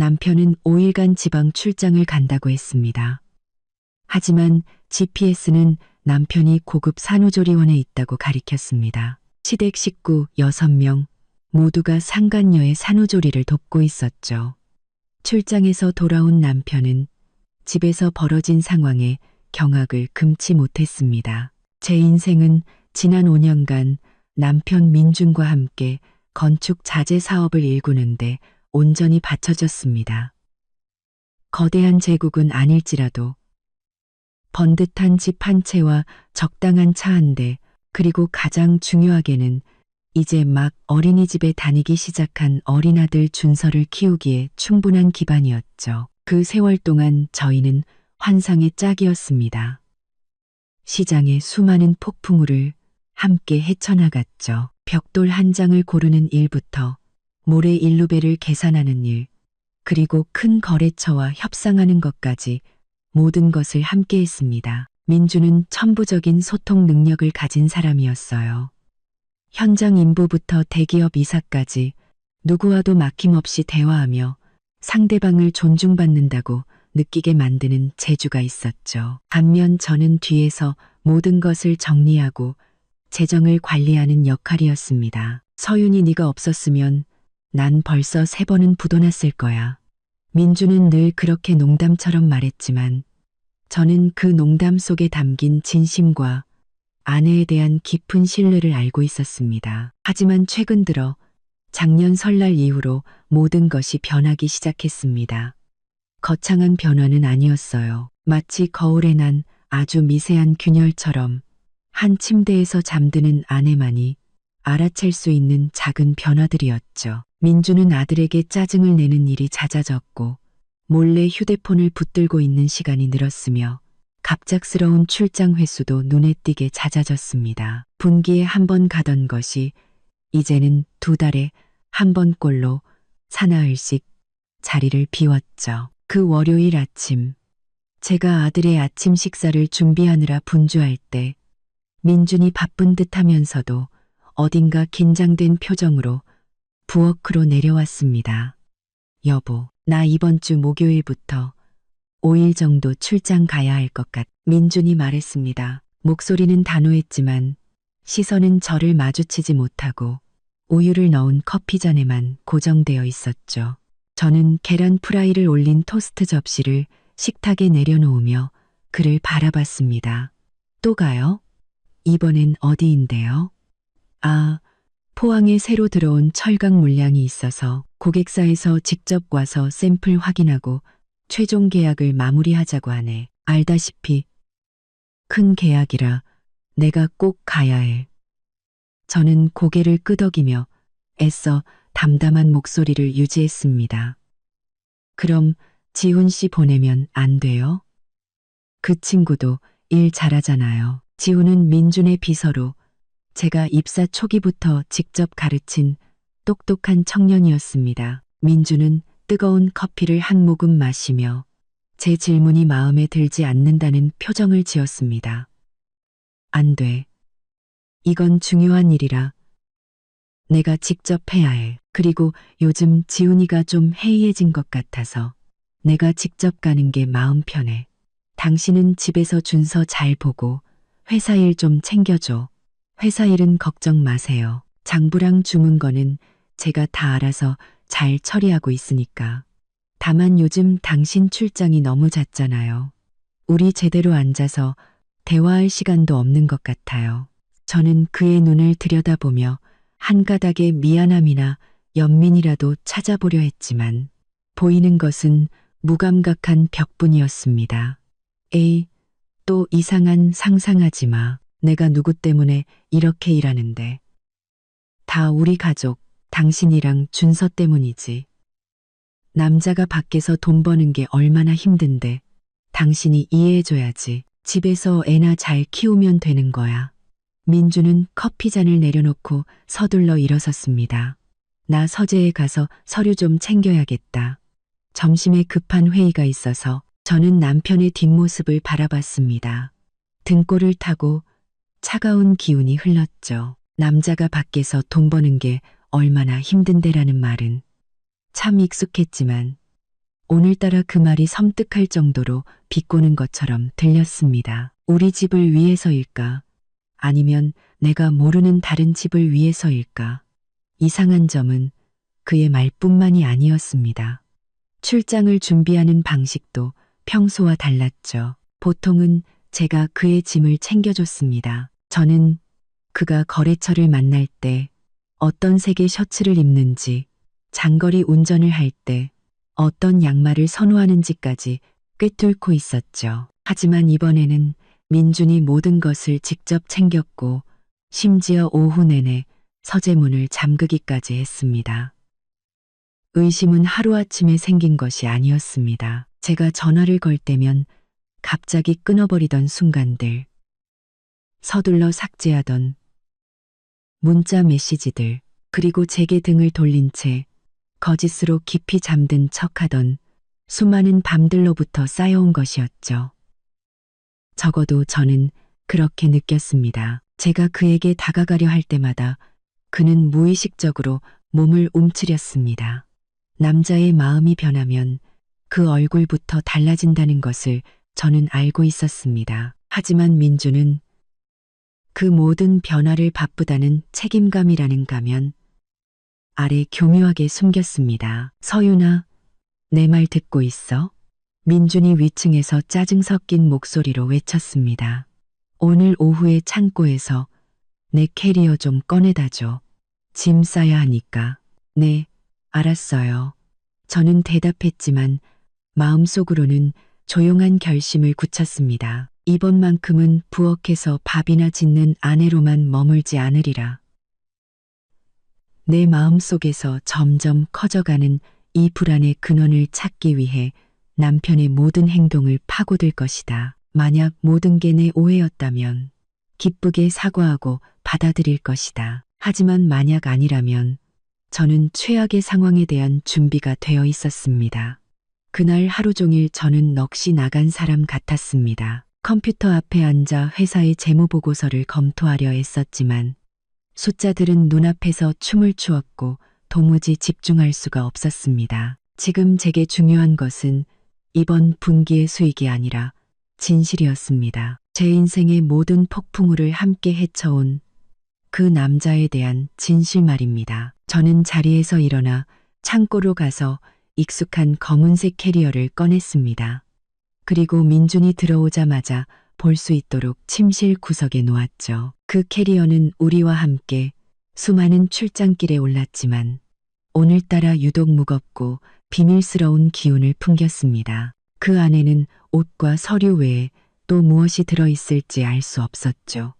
남편은 5일간 지방 출장을 간다고 했습니다. 하지만 GPS는 남편이 고급 산후조리원에 있다고 가리켰습니다. 시댁 식구 6명 모두가 상간녀의 산후조리를 돕고 있었죠. 출장에서 돌아온 남편은 집에서 벌어진 상황에 경악을 금치 못했습니다. 제 인생은 지난 5년간 남편 민준과 함께 건축 자재 사업을 일구는데 온전히 바쳐졌습니다. 거대한 제국은 아닐지라도 번듯한 집 한 채와 적당한 차 한 대, 그리고 가장 중요하게는 이제 막 어린이집에 다니기 시작한 어린아들 준서를 키우기에 충분한 기반이었죠. 그 세월 동안 저희는 환상의 짝이었습니다. 시장의 수많은 폭풍우를 함께 헤쳐나갔죠. 벽돌 한 장을 고르는 일부터 모래 일루배를 계산하는 일, 그리고 큰 거래처와 협상하는 것까지 모든 것을 함께 했습니다. 민주는 천부적인 소통 능력을 가진 사람이었어요. 현장 인부부터 대기업 이사까지 누구와도 막힘없이 대화하며 상대방을 존중받는다고 느끼게 만드는 재주가 있었죠. 반면 저는 뒤에서 모든 것을 정리하고 재정을 관리하는 역할이었습니다. 서윤이 네가 없었으면 난 벌써 3번은 부도났을 거야. 민주는 늘 그렇게 농담처럼 말했지만 저는 그 농담 속에 담긴 진심과 아내에 대한 깊은 신뢰를 알고 있었습니다. 하지만 최근 들어 작년 설날 이후로 모든 것이 변하기 시작했습니다. 거창한 변화는 아니었어요. 마치 거울에 난 아주 미세한 균열처럼 한 침대에서 잠드는 아내만이 알아챌 수 있는 작은 변화들이었죠. 민주는 아들에게 짜증을 내는 일이 잦아졌고 몰래 휴대폰을 붙들고 있는 시간이 늘었으며 갑작스러운 출장 횟수도 눈에 띄게 잦아졌습니다. 분기에 한 번 가던 것이 이제는 2달에 한 번꼴로 사나흘씩 자리를 비웠죠. 그 월요일 아침, 제가 아들의 아침 식사를 준비하느라 분주할 때 민준이 바쁜 듯 하면서도 어딘가 긴장된 표정으로 부엌으로 내려왔습니다. 여보, 나 이번 주 목요일부터 5일 정도 출장 가야 할 것 같. 민준이 말했습니다. 목소리는 단호했지만 시선은 저를 마주치지 못하고 우유를 넣은 커피잔에만 고정되어 있었죠. 저는 계란 프라이를 올린 토스트 접시를 식탁에 내려놓으며 그를 바라봤습니다. 또 가요? 이번엔 어디인데요? 아, 포항에 새로 들어온 철강 물량이 있어서 고객사에서 직접 와서 샘플 확인하고 최종 계약을 마무리하자고 하네. 알다시피 큰 계약이라 내가 꼭 가야 해. 저는 고개를 끄덕이며 애써 담담한 목소리를 유지했습니다. 그럼 지훈 씨 보내면 안 돼요? 그 친구도 일 잘하잖아요. 지훈은 민준의 비서로 제가 입사 초기부터 직접 가르친 똑똑한 청년이었습니다. 민준은 뜨거운 커피를 한 모금 마시며 제 질문이 마음에 들지 않는다는 표정을 지었습니다. 안 돼. 이건 중요한 일이라 내가 직접 해야 해. 그리고 요즘 지훈이가 좀 해이해진 것 같아서 내가 직접 가는 게 마음 편해. 당신은 집에서 준서 잘 보고 회사 일 좀 챙겨줘. 회사 일은 걱정 마세요. 장부랑 주문 거는 제가 다 알아서 잘 처리하고 있으니까. 다만 요즘 당신 출장이 너무 잦잖아요. 우리 제대로 앉아서 대화할 시간도 없는 것 같아요. 저는 그의 눈을 들여다보며 한 가닥의 미안함이나 연민이라도 찾아보려 했지만 보이는 것은 무감각한 벽뿐이었습니다. 에이, 또 이상한 상상하지 마. 내가 누구 때문에 이렇게 일하는데. 다 우리 가족, 당신이랑 준서 때문이지. 남자가 밖에서 돈 버는 게 얼마나 힘든데 당신이 이해해줘야지. 집에서 애나 잘 키우면 되는 거야. 민주는 커피잔을 내려놓고 서둘러 일어섰습니다. 나 서재에 가서 서류 좀 챙겨야겠다. 점심에 급한 회의가 있어서 저는 남편의 뒷모습을 바라봤습니다. 등골을 타고 차가운 기운이 흘렀죠. 남자가 밖에서 돈 버는 게 얼마나 힘든데라는 말은 참 익숙했지만 오늘따라 그 말이 섬뜩할 정도로 비꼬는 것처럼 들렸습니다. 우리 집을 위해서일까? 아니면 내가 모르는 다른 집을 위해서일까? 이상한 점은 그의 말뿐만이 아니었습니다. 출장을 준비하는 방식도 평소와 달랐죠. 보통은 제가 그의 짐을 챙겨줬습니다. 저는 그가 거래처를 만날 때 어떤 색의 셔츠를 입는지, 장거리 운전을 할 때 어떤 양말을 선호하는지까지 꿰뚫고 있었죠. 하지만 이번에는 민준이 모든 것을 직접 챙겼고 심지어 오후 내내 서재문을 잠그기까지 했습니다. 의심은 하루아침에 생긴 것이 아니었습니다. 제가 전화를 걸 때면 갑자기 끊어버리던 순간들, 서둘러 삭제하던 문자 메시지들, 그리고 제게 등을 돌린 채 거짓으로 깊이 잠든 척하던 수많은 밤들로부터 쌓여온 것이었죠. 적어도 저는 그렇게 느꼈습니다. 제가 그에게 다가가려 할 때마다 그는 무의식적으로 몸을 움츠렸습니다. 남자의 마음이 변하면 그 얼굴부터 달라진다는 것을 저는 알고 있었습니다. 하지만 민주는 그 모든 변화를 바쁘다는 책임감이라는 가면 아래 교묘하게 숨겼습니다. 서윤아, 내 말 듣고 있어? 민준이 위층에서 짜증 섞인 목소리로 외쳤습니다. 오늘 오후에 창고에서 내 캐리어 좀 꺼내다줘. 짐 싸야 하니까. 네, 알았어요. 저는 대답했지만 마음속으로는 조용한 결심을 굳혔습니다. 이번만큼은 부엌에서 밥이나 짓는 아내로만 머물지 않으리라. 내 마음속에서 점점 커져가는 이 불안의 근원을 찾기 위해 남편의 모든 행동을 파고들 것이다. 만약 모든 게 내 오해였다면 기쁘게 사과하고 받아들일 것이다. 하지만 만약 아니라면 저는 최악의 상황에 대한 준비가 되어 있었습니다. 그날 하루 종일 저는 넋이 나간 사람 같았습니다. 컴퓨터 앞에 앉아 회사의 재무보고서를 검토하려 애썼지만 숫자들은 눈앞에서 춤을 추었고 도무지 집중할 수가 없었습니다. 지금 제게 중요한 것은 이번 분기의 수익이 아니라 진실이었습니다. 제 인생의 모든 폭풍우를 함께 헤쳐온 그 남자에 대한 진실 말입니다. 저는 자리에서 일어나 창고로 가서 익숙한 검은색 캐리어를 꺼냈습니다. 그리고 민준이 들어오자마자 볼 수 있도록 침실 구석에 놓았죠. 그 캐리어는 우리와 함께 수많은 출장길에 올랐지만 오늘따라 유독 무겁고 비밀스러운 기운을 풍겼습니다. 그 안에는 옷과 서류 외에 또 무엇이 들어있을지 알 수 없었죠.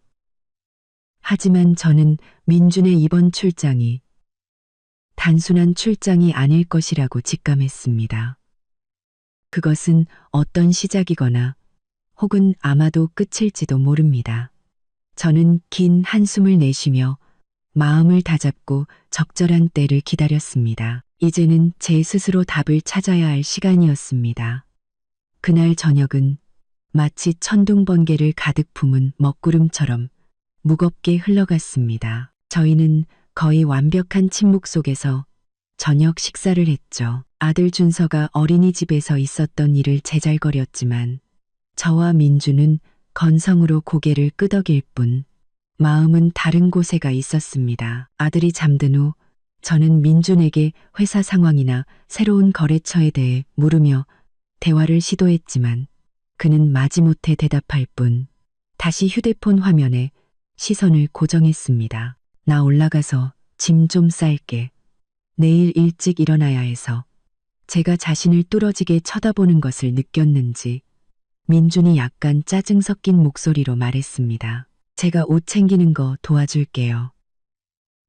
하지만 저는 민준의 이번 출장이 단순한 출장이 아닐 것이라고 직감했습니다. 그것은 어떤 시작이거나 혹은 아마도 끝일지도 모릅니다. 저는 긴 한숨을 내쉬며 마음을 다잡고 적절한 때를 기다렸습니다. 이제는 제 스스로 답을 찾아야 할 시간이었습니다. 그날 저녁은 마치 천둥번개를 가득 품은 먹구름처럼 무겁게 흘러갔습니다. 저희는 거의 완벽한 침묵 속에서 저녁 식사를 했죠. 아들 준서가 어린이집에서 있었던 일을 제잘거렸지만 저와 민주는 건성으로 고개를 끄덕일 뿐 마음은 다른 곳에 가 있었습니다. 아들이 잠든 후 저는 민준에게 회사 상황이나 새로운 거래처에 대해 물으며 대화를 시도했지만 그는 마지못해 대답할 뿐 다시 휴대폰 화면에 시선을 고정했습니다. 나 올라가서 짐 좀 쌀게. 내일 일찍 일어나야 해서. 제가 자신을 뚫어지게 쳐다보는 것을 느꼈는지 민준이 약간 짜증 섞인 목소리로 말했습니다. 제가 옷 챙기는 거 도와줄게요.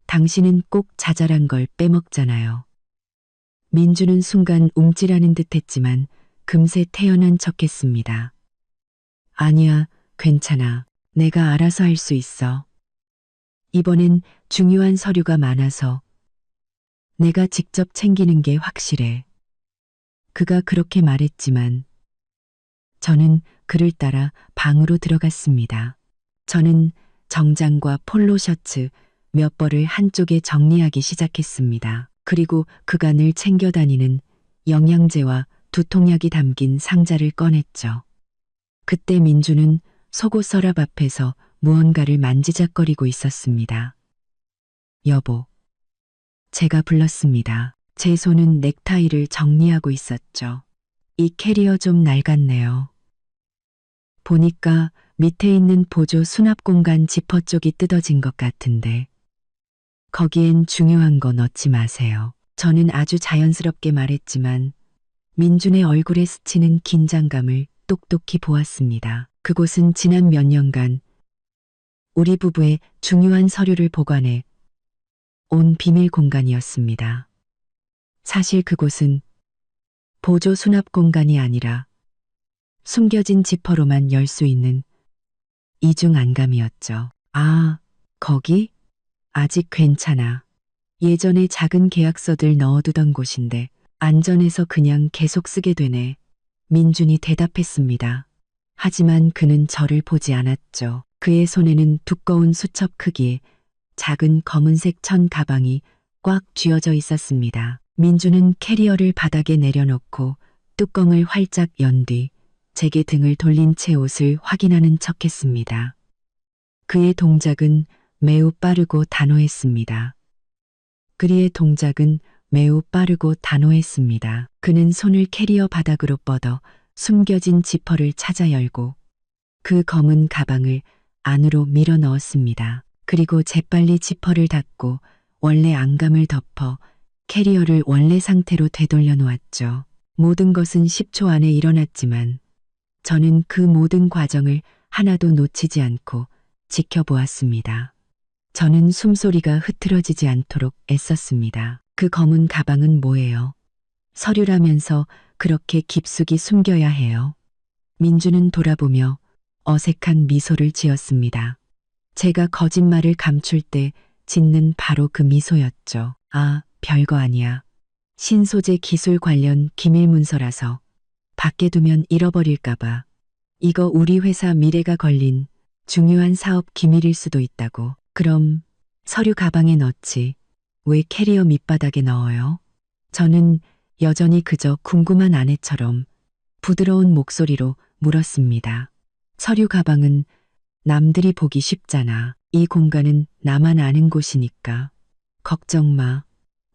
당신은 꼭 자잘한 걸 빼먹잖아요. 민준은 순간 움찔하는 듯 했지만 금세 태연한 척했습니다. 아니야, 괜찮아. 내가 알아서 할 수 있어. 이번엔 중요한 서류가 많아서 내가 직접 챙기는 게 확실해. 그가 그렇게 말했지만 저는 그를 따라 방으로 들어갔습니다. 저는 정장과 폴로 셔츠 몇 벌을 한쪽에 정리하기 시작했습니다. 그리고 그가 늘 챙겨 다니는 영양제와 두 통약이 담긴 상자를 꺼냈죠. 그때 민주는 속옷 서랍 앞에서 무언가를 만지작거리고 있었습니다. 여보. 제가 불렀습니다. 제 손은 넥타이를 정리하고 있었죠. 이 캐리어 좀 낡았네요. 보니까 밑에 있는 보조 수납 공간 지퍼 쪽이 뜯어진 것 같은데. 거기엔 중요한 거 넣지 마세요. 저는 아주 자연스럽게 말했지만 민준의 얼굴에 스치는 긴장감을 똑똑히 보았습니다. 그곳은 지난 몇 년간 우리 부부의 중요한 서류를 보관해 온 비밀 공간이었습니다. 사실 그곳은 보조 수납 공간이 아니라 숨겨진 지퍼로만 열 수 있는 이중 안감이었죠. 아, 거기? 아직 괜찮아. 예전에 작은 계약서들 넣어두던 곳인데 안전해서 그냥 계속 쓰게 되네. 민준이 대답했습니다. 하지만 그는 저를 보지 않았죠. 그의 손에는 두꺼운 수첩 크기의 작은 검은색 천 가방이 꽉 쥐어져 있었습니다. 민준은 캐리어를 바닥에 내려놓고 뚜껑을 활짝 연 뒤 제게 등을 돌린 채 옷을 확인하는 척했습니다. 그의 동작은 매우 빠르고 단호했습니다. 그리의 동작은 매우 빠르고 단호했습니다. 그는 손을 캐리어 바닥으로 뻗어 숨겨진 지퍼를 찾아 열고 그 검은 가방을 안으로 밀어 넣었습니다. 그리고 재빨리 지퍼를 닫고 원래 안감을 덮어 캐리어를 원래 상태로 되돌려 놓았죠. 모든 것은 10초 안에 일어났지만 저는 그 모든 과정을 하나도 놓치지 않고 지켜보았습니다. 저는 숨소리가 흐트러지지 않도록 애썼습니다. 그 검은 가방은 뭐예요? 서류라면서 그렇게 깊숙이 숨겨야 해요. 민주는 돌아보며 어색한 미소를 지었습니다. 제가 거짓말을 감출 때 짓는 바로 그 미소였죠. 아, 별거 아니야. 신소재 기술 관련 기밀 문서라서 밖에 두면 잃어버릴까봐. 이거 우리 회사 미래가 걸린 중요한 사업 기밀일 수도 있다고. 그럼 서류 가방에 넣지. 왜 캐리어 밑바닥에 넣어요? 저는 여전히 그저 궁금한 아내처럼 부드러운 목소리로 물었습니다. 서류 가방은 남들이 보기 쉽잖아. 이 공간은 나만 아는 곳이니까. 걱정 마.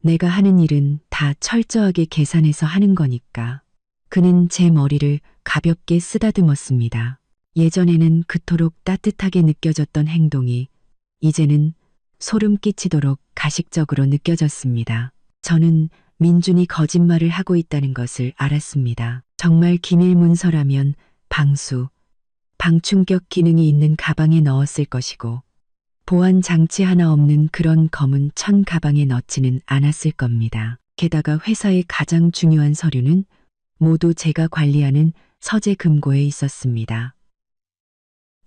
내가 하는 일은 다 철저하게 계산해서 하는 거니까. 그는 제 머리를 가볍게 쓰다듬었습니다. 예전에는 그토록 따뜻하게 느껴졌던 행동이 이제는 소름 끼치도록 가식적으로 느껴졌습니다. 저는 민준이 거짓말을 하고 있다는 것을 알았습니다. 정말 기밀 문서라면 방충격 기능이 있는 가방에 넣었을 것이고 보안 장치 하나 없는 그런 검은 천 가방에 넣지는 않았을 겁니다. 게다가 회사의 가장 중요한 서류는 모두 제가 관리하는 서재 금고에 있었습니다.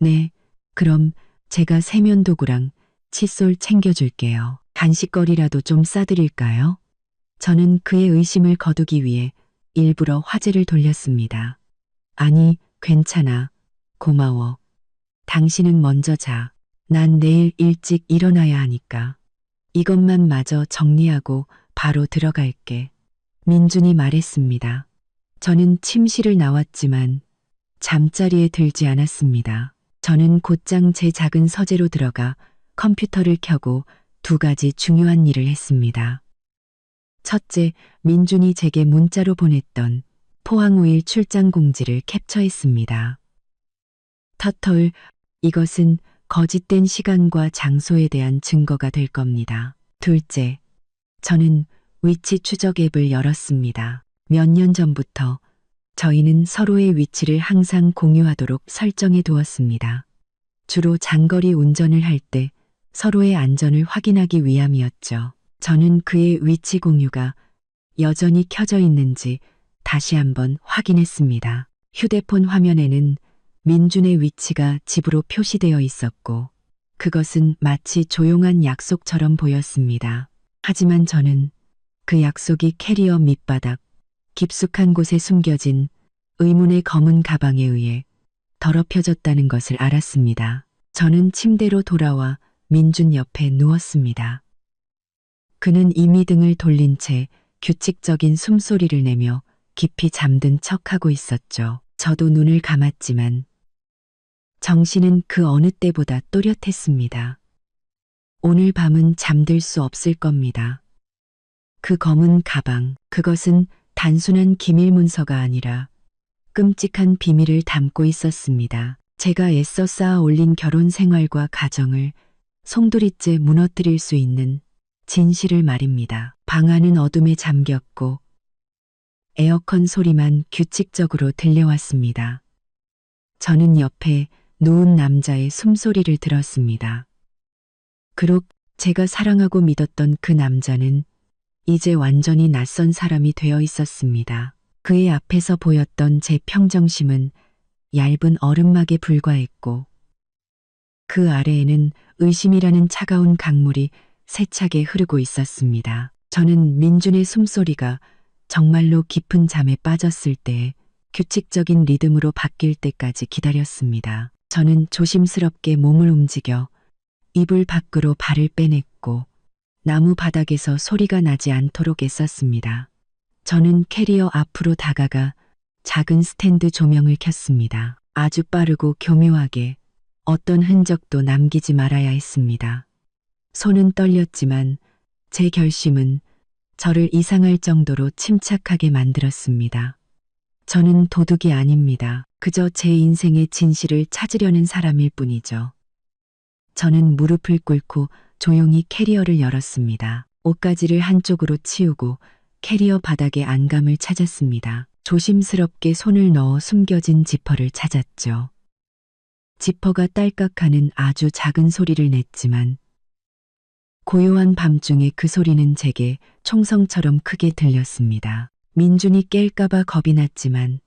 네, 그럼 제가 세면도구랑 칫솔 챙겨줄게요. 간식거리라도 좀 싸드릴까요? 저는 그의 의심을 거두기 위해 일부러 화제를 돌렸습니다. 아니, 괜찮아. 고마워. 당신은 먼저 자. 난 내일 일찍 일어나야 하니까. 이것만 마저 정리하고 바로 들어갈게. 민준이 말했습니다. 저는 침실을 나왔지만 잠자리에 들지 않았습니다. 저는 곧장 제 작은 서재로 들어가 컴퓨터를 켜고 두 가지 중요한 일을 했습니다. 첫째, 민준이 제게 문자로 보냈던 포항5일 출장 공지를 캡처했습니다. 터털, 이것은 거짓된 시간과 장소에 대한 증거가 될 겁니다. 둘째, 저는 위치 추적 앱을 열었습니다. 몇 년 전부터 저희는 서로의 위치를 항상 공유하도록 설정해 두었습니다. 주로 장거리 운전을 할 때 서로의 안전을 확인하기 위함이었죠. 저는 그의 위치 공유가 여전히 켜져 있는지 다시 한번 확인했습니다. 휴대폰 화면에는 민준의 위치가 집으로 표시되어 있었고 그것은 마치 조용한 약속처럼 보였습니다. 하지만 저는 그 약속이 캐리어 밑바닥 깊숙한 곳에 숨겨진 의문의 검은 가방에 의해 더럽혀졌다는 것을 알았습니다. 저는 침대로 돌아와 민준 옆에 누웠습니다. 그는 이미 등을 돌린 채 규칙적인 숨소리를 내며 깊이 잠든 척하고 있었죠. 저도 눈을 감았지만 정신은 그 어느 때보다 또렷했습니다. 오늘 밤은 잠들 수 없을 겁니다. 그 검은 가방, 그것은 단순한 기밀 문서가 아니라 끔찍한 비밀을 담고 있었습니다. 제가 애써 쌓아 올린 결혼 생활과 가정을 송두리째 무너뜨릴 수 있는 진실을 말입니다. 방 안은 어둠에 잠겼고 에어컨 소리만 규칙적으로 들려왔습니다. 저는 옆에 누운 남자의 숨소리를 들었습니다. 그록 제가 사랑하고 믿었던 그 남자는 이제 완전히 낯선 사람이 되어 있었습니다. 그의 앞에서 보였던 제 평정심은 얇은 얼음막에 불과했고 그 아래에는 의심이라는 차가운 강물이 세차게 흐르고 있었습니다. 저는 민준의 숨소리가 정말로 깊은 잠에 빠졌을 때 규칙적인 리듬으로 바뀔 때까지 기다렸습니다. 저는 조심스럽게 몸을 움직여 이불 밖으로 발을 빼냈고 나무 바닥에서 소리가 나지 않도록 애썼습니다. 저는 캐리어 앞으로 다가가 작은 스탠드 조명을 켰습니다. 아주 빠르고 교묘하게 어떤 흔적도 남기지 말아야 했습니다. 손은 떨렸지만 제 결심은 저를 이상할 정도로 침착하게 만들었습니다. 저는 도둑이 아닙니다. 그저 제 인생의 진실을 찾으려는 사람일 뿐이죠. 저는 무릎을 꿇고 조용히 캐리어를 열었습니다. 옷가지를 한쪽으로 치우고 캐리어 바닥에 안감을 찾았습니다. 조심스럽게 손을 넣어 숨겨진 지퍼를 찾았죠. 지퍼가 딸깍하는 아주 작은 소리를 냈지만 고요한 밤중에 그 소리는 제게 총성처럼 크게 들렸습니다. 민준이 깰까봐 겁이 났지만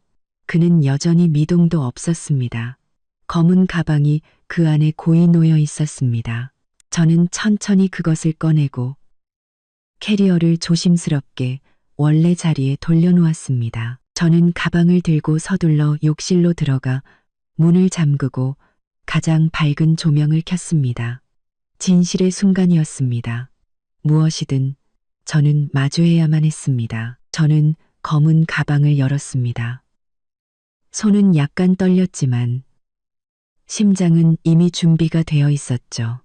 그는 여전히 미동도 없었습니다. 검은 가방이 그 안에 고이 놓여 있었습니다. 저는 천천히 그것을 꺼내고 캐리어를 조심스럽게 원래 자리에 돌려놓았습니다. 저는 가방을 들고 서둘러 욕실로 들어가 문을 잠그고 가장 밝은 조명을 켰습니다. 진실의 순간이었습니다. 무엇이든 저는 마주해야만 했습니다. 저는 검은 가방을 열었습니다. 손은 약간 떨렸지만 심장은 이미 준비가 되어 있었죠.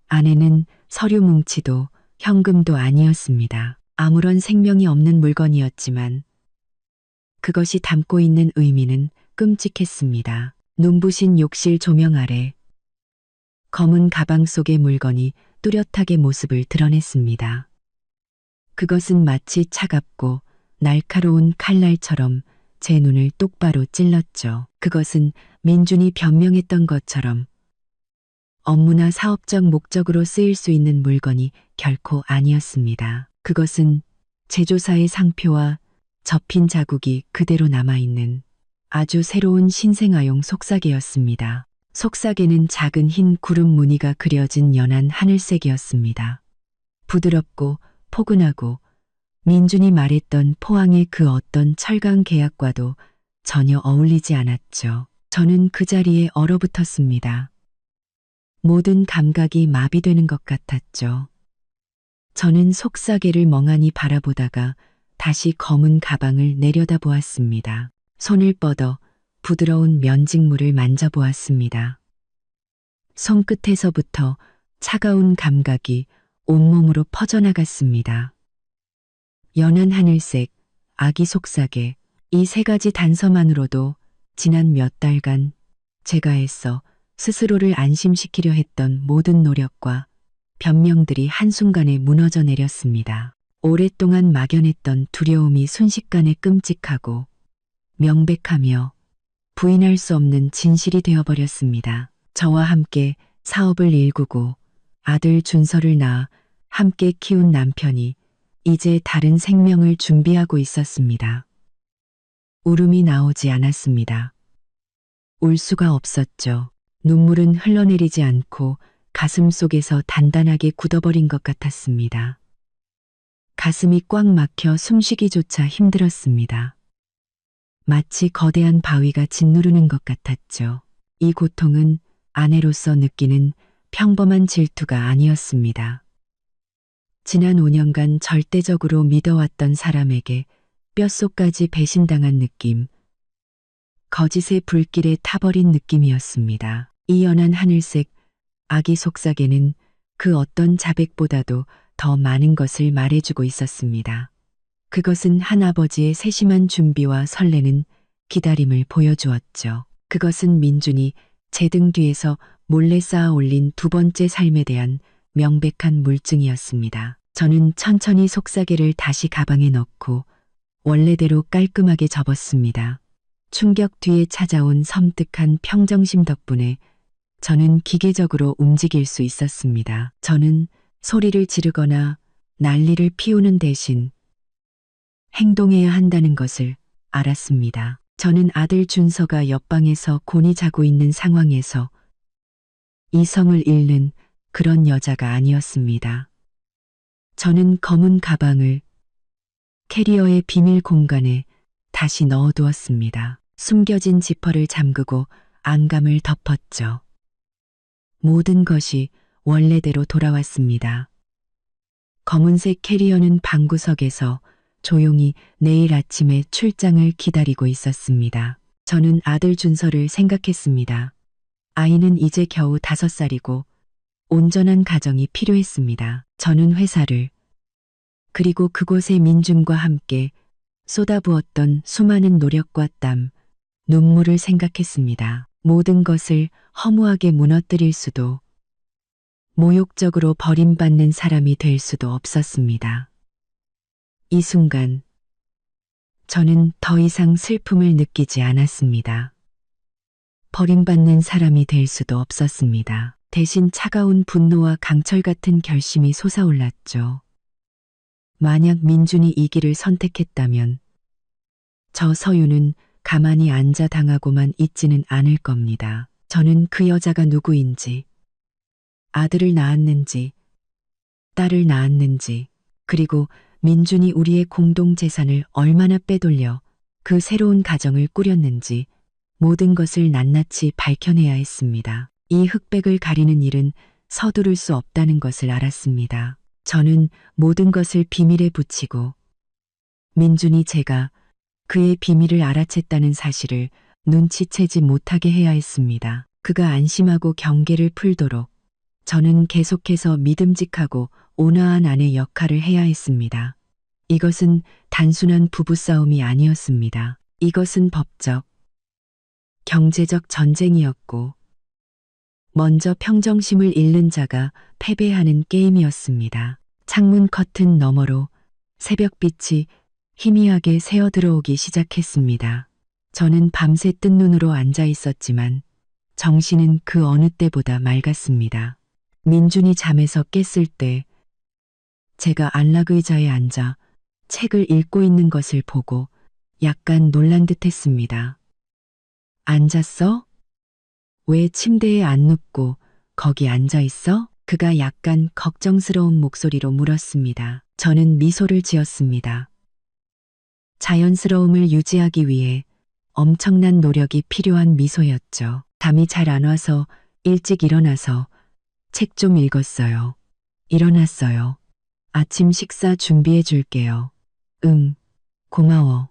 안에는 서류 뭉치도 현금도 아니었습니다. 아무런 생명이 없는 물건이었지만 그것이 담고 있는 의미는 끔찍했습니다. 눈부신 욕실 조명 아래 검은 가방 속의 물건이 뚜렷하게 모습을 드러냈습니다. 그것은 마치 차갑고 날카로운 칼날처럼 제 눈을 똑바로 찔렀죠. 그것은 민준이 변명했던 것처럼 업무나 사업적 목적으로 쓰일 수 있는 물건이 결코 아니었습니다. 그것은 제조사의 상표와 접힌 자국이 그대로 남아있는 아주 새로운 신생아용 속사계였습니다. 속사계는 작은 흰 구름 무늬가 그려진 연한 하늘색이었습니다. 부드럽고 포근하고 민준이 말했던 포항의 그 어떤 철강 계약과도 전혀 어울리지 않았죠. 저는 그 자리에 얼어붙었습니다. 모든 감각이 마비되는 것 같았죠. 저는 속사계를 멍하니 바라보다가 다시 검은 가방을 내려다보았습니다. 손을 뻗어 부드러운 면직물을 만져보았습니다. 손끝에서부터 차가운 감각이 온몸으로 퍼져나갔습니다. 연한 하늘색, 아기 속사계, 이 세 가지 단서만으로도 지난 몇 달간 제가 애써 스스로를 안심시키려 했던 모든 노력과 변명들이 한순간에 무너져 내렸습니다. 오랫동안 막연했던 두려움이 순식간에 끔찍하고 명백하며 부인할 수 없는 진실이 되어버렸습니다. 저와 함께 사업을 일구고 아들 준서를 낳아 함께 키운 남편이 이제 다른 생명을 준비하고 있었습니다. 울음이 나오지 않았습니다. 울 수가 없었죠. 눈물은 흘러내리지 않고 가슴 속에서 단단하게 굳어버린 것 같았습니다. 가슴이 꽉 막혀 숨쉬기조차 힘들었습니다. 마치 거대한 바위가 짓누르는 것 같았죠. 이 고통은 아내로서 느끼는 평범한 질투가 아니었습니다. 지난 5년간 절대적으로 믿어왔던 사람에게 뼛속까지 배신당한 느낌, 거짓의 불길에 타버린 느낌이었습니다. 이 연한 하늘색 아기 속삭이는 그 어떤 자백보다도 더 많은 것을 말해주고 있었습니다. 그것은 한 아버지의 세심한 준비와 설레는 기다림을 보여주었죠. 그것은 민준이 제 등 뒤에서 몰래 쌓아 올린 두 번째 삶에 대한 명백한 물증이었습니다. 저는 천천히 속삭이를 다시 가방에 넣고 원래대로 깔끔하게 접었습니다. 충격 뒤에 찾아온 섬뜩한 평정심 덕분에 저는 기계적으로 움직일 수 있었습니다. 저는 소리를 지르거나 난리를 피우는 대신 행동해야 한다는 것을 알았습니다. 저는 아들 준서가 옆방에서 곤히 자고 있는 상황에서 이성을 잃는 그런 여자가 아니었습니다. 저는 검은 가방을 캐리어의 비밀 공간에 다시 넣어두었습니다. 숨겨진 지퍼를 잠그고 안감을 덮었죠. 모든 것이 원래대로 돌아왔습니다. 검은색 캐리어는 방구석에서 조용히 내일 아침에 출장을 기다리고 있었습니다. 저는 아들 준서를 생각했습니다. 아이는 이제 겨우 5살이고 온전한 가정이 필요했습니다. 저는 회사를 그리고 그곳의 민준과 함께 쏟아부었던 수많은 노력과 땀, 눈물을 생각했습니다. 모든 것을 허무하게 무너뜨릴 수도 모욕적으로 버림받는 사람이 될 수도 없었습니다. 이 순간 저는 더 이상 슬픔을 느끼지 않았습니다. 버림받는 사람이 될 수도 없었습니다. 대신 차가운 분노와 강철 같은 결심이 솟아올랐죠. 만약 민준이 이 길을 선택했다면 저 서유는 가만히 앉아 당하고만 있지는 않을 겁니다. 저는 그 여자가 누구인지, 아들을 낳았는지, 딸을 낳았는지, 그리고 민준이 우리의 공동 재산을 얼마나 빼돌려 그 새로운 가정을 꾸렸는지 모든 것을 낱낱이 밝혀내야 했습니다. 이 흑백을 가리는 일은 서두를 수 없다는 것을 알았습니다. 저는 모든 것을 비밀에 붙이고 민준이 제가 그의 비밀을 알아챘다는 사실을 눈치채지 못하게 해야 했습니다. 그가 안심하고 경계를 풀도록 저는 계속해서 믿음직하고 온화한 아내 역할을 해야 했습니다. 이것은 단순한 부부싸움이 아니었습니다. 이것은 법적, 경제적 전쟁이었고 먼저 평정심을 잃는 자가 패배하는 게임이었습니다. 창문 커튼 너머로 새벽빛이 희미하게 새어 들어오기 시작했습니다. 저는 밤새 뜬 눈으로 앉아 있었지만 정신은 그 어느 때보다 맑았습니다. 민준이 잠에서 깼을 때 제가 안락 의자에 앉아 책을 읽고 있는 것을 보고 약간 놀란 듯 했습니다. 앉았어? 왜 침대에 안 눕고 거기 앉아 있어? 그가 약간 걱정스러운 목소리로 물었습니다. 저는 미소를 지었습니다. 자연스러움을 유지하기 위해 엄청난 노력이 필요한 미소였죠. 잠이 잘 안 와서 일찍 일어나서 책 좀 읽었어요. 일어났어요. 아침 식사 준비해 줄게요. 응, 고마워.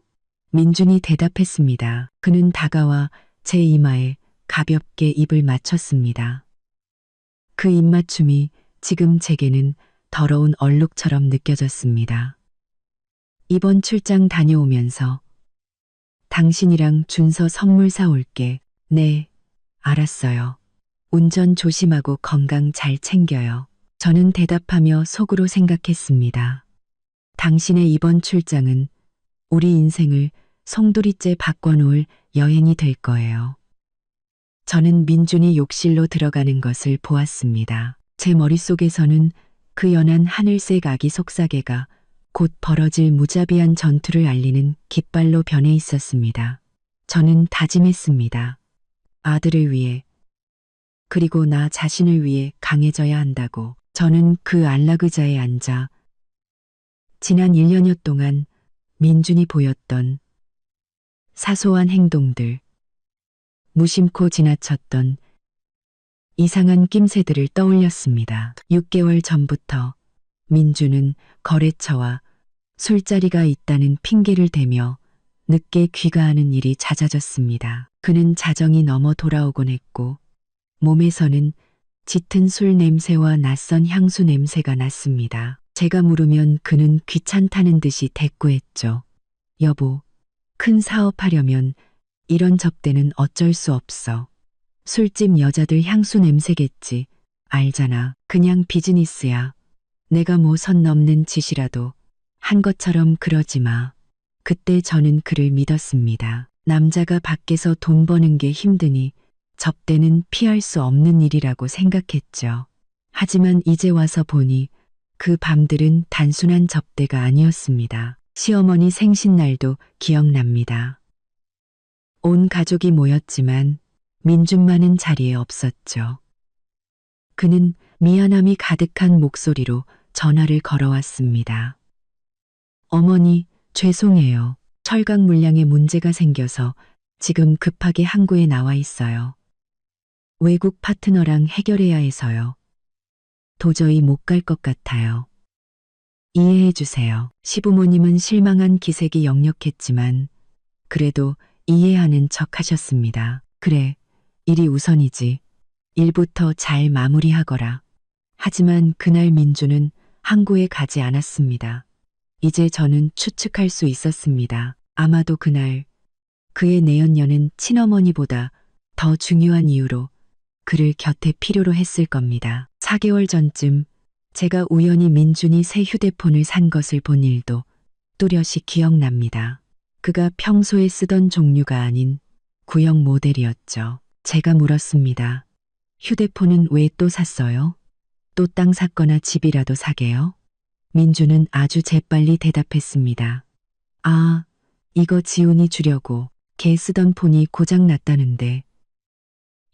민준이 대답했습니다. 그는 다가와 제 이마에 가볍게 입을 맞췄습니다. 그 입맞춤이 지금 제게는 더러운 얼룩처럼 느껴졌습니다. 이번 출장 다녀오면서 당신이랑 준서 선물 사올게. 네, 알았어요. 운전 조심하고 건강 잘 챙겨요. 저는 대답하며 속으로 생각했습니다. 당신의 이번 출장은 우리 인생을 송두리째 바꿔놓을 여행이 될 거예요. 저는 민준이 욕실로 들어가는 것을 보았습니다. 제 머릿속에서는 그 연한 하늘색 아기 속삭이가 곧 벌어질 무자비한 전투를 알리는 깃발로 변해 있었습니다. 저는 다짐했습니다. 아들을 위해 그리고 나 자신을 위해 강해져야 한다고. 저는 그 안락의자에 앉아 지난 1년여 동안 민준이 보였던 사소한 행동들, 무심코 지나쳤던 이상한 낌새들을 떠올렸습니다. 6개월 전부터 민준은 거래처와 술자리가 있다는 핑계를 대며 늦게 귀가하는 일이 잦아졌습니다. 그는 자정이 넘어 돌아오곤 했고 몸에서는 짙은 술 냄새와 낯선 향수 냄새가 났습니다. 제가 물으면 그는 귀찮다는 듯이 대꾸했죠. 여보, 큰 사업하려면 이런 접대는 어쩔 수 없어. 술집 여자들 향수 냄새겠지. 알잖아. 그냥 비즈니스야. 내가 뭐 선 넘는 짓이라도 한 것처럼 그러지 마. 그때 저는 그를 믿었습니다. 남자가 밖에서 돈 버는 게 힘드니 접대는 피할 수 없는 일이라고 생각했죠. 하지만 이제 와서 보니 그 밤들은 단순한 접대가 아니었습니다. 시어머니 생신날도 기억납니다. 온 가족이 모였지만 민준만은 자리에 없었죠. 그는 미안함이 가득한 목소리로 전화를 걸어왔습니다. 어머니, 죄송해요. 철강 물량에 문제가 생겨서 지금 급하게 항구에 나와 있어요. 외국 파트너랑 해결해야 해서요. 도저히 못 갈 것 같아요. 이해해 주세요. 시부모님은 실망한 기색이 역력했지만 그래도 이해하는 척 하셨습니다. 그래, 일이 우선이지. 일부터 잘 마무리하거라. 하지만 그날 민주는 항구에 가지 않았습니다. 이제 저는 추측할 수 있었습니다. 아마도 그날 그의 내연녀는 친어머니보다 더 중요한 이유로 그를 곁에 필요로 했을 겁니다. 4개월 전쯤 제가 우연히 민준이 새 휴대폰을 산 것을 본 일도 뚜렷이 기억납니다. 그가 평소에 쓰던 종류가 아닌 구형 모델이었죠. 제가 물었습니다. 휴대폰은 왜 또 샀어요? 또 땅 샀거나 집이라도 사게요? 민주는 아주 재빨리 대답했습니다. 아, 이거 지훈이 주려고. 걔 쓰던 폰이 고장 났다는데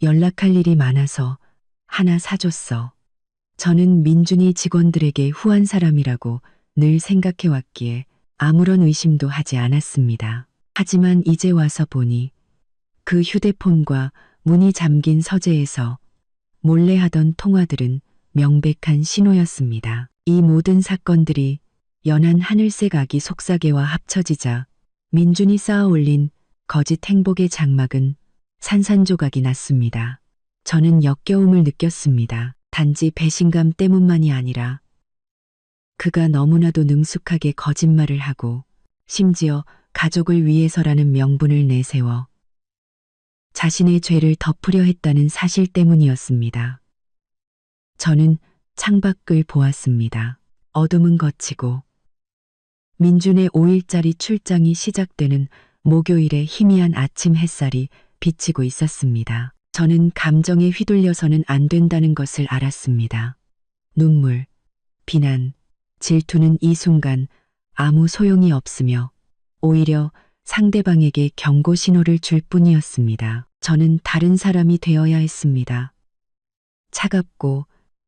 연락할 일이 많아서 하나 사줬어. 저는 민준이 직원들에게 후한 사람이라고 늘 생각해왔기에 아무런 의심도 하지 않았습니다. 하지만 이제 와서 보니 그 휴대폰과 문이 잠긴 서재에서 몰래 하던 통화들은 명백한 신호였습니다. 이 모든 사건들이 연한 하늘색 아기 속삭이와 합쳐지자 민준이 쌓아올린 거짓 행복의 장막은 산산조각이 났습니다. 저는 역겨움을 느꼈습니다. 단지 배신감 때문만이 아니라 그가 너무나도 능숙하게 거짓말을 하고 심지어 가족을 위해서라는 명분을 내세워 자신의 죄를 덮으려 했다는 사실 때문이었습니다. 저는 창밖을 보았습니다. 어둠은 걷히고 민준의 5일짜리 출장이 시작되는 목요일의 희미한 아침 햇살이 비치고 있었습니다. 저는 감정에 휘둘려서는 안 된다는 것을 알았습니다. 눈물, 비난, 질투는 이 순간 아무 소용이 없으며 오히려 상대방에게 경고 신호를 줄 뿐이었습니다. 저는 다른 사람이 되어야 했습니다. 차갑고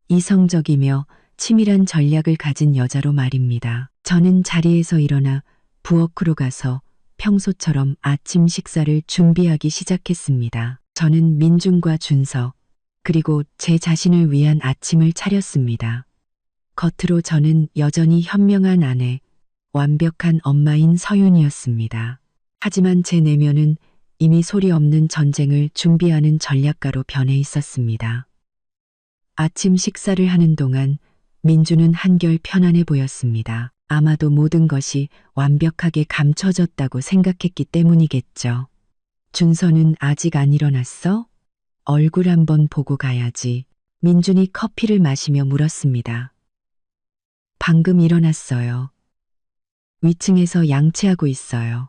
이성적이며 치밀한 전략을 가진 여자로 말입니다. 저는 자리에서 일어나 부엌으로 가서 평소처럼 아침 식사를 준비하기 시작했습니다. 저는 민준과 준서 그리고 제 자신을 위한 아침을 차렸습니다. 겉으로 저는 여전히 현명한 아내, 완벽한 엄마인 서윤이었습니다. 하지만 제 내면은 이미 소리 없는 전쟁을 준비하는 전략가로 변해 있었습니다. 아침 식사를 하는 동안 민주는 한결 편안해 보였습니다. 아마도 모든 것이 완벽하게 감춰졌다고 생각했기 때문이겠죠. 준서는 아직 안 일어났어? 얼굴 한번 보고 가야지. 민준이 커피를 마시며 물었습니다. 방금 일어났어요. 위층에서 양치하고 있어요.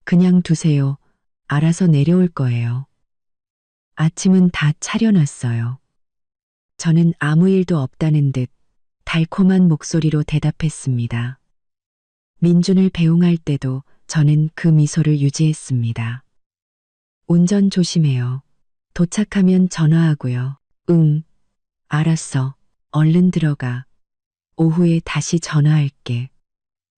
그냥 두세요. 알아서 내려올 거예요. 아침은 다 차려놨어요. 저는 아무 일도 없다는 듯 달콤한 목소리로 대답했습니다. 민준을 배웅할 때도 저는 그 미소를 유지했습니다. 운전 조심해요. 도착하면 전화하고요. 응, 알았어. 얼른 들어가. 오후에 다시 전화할게.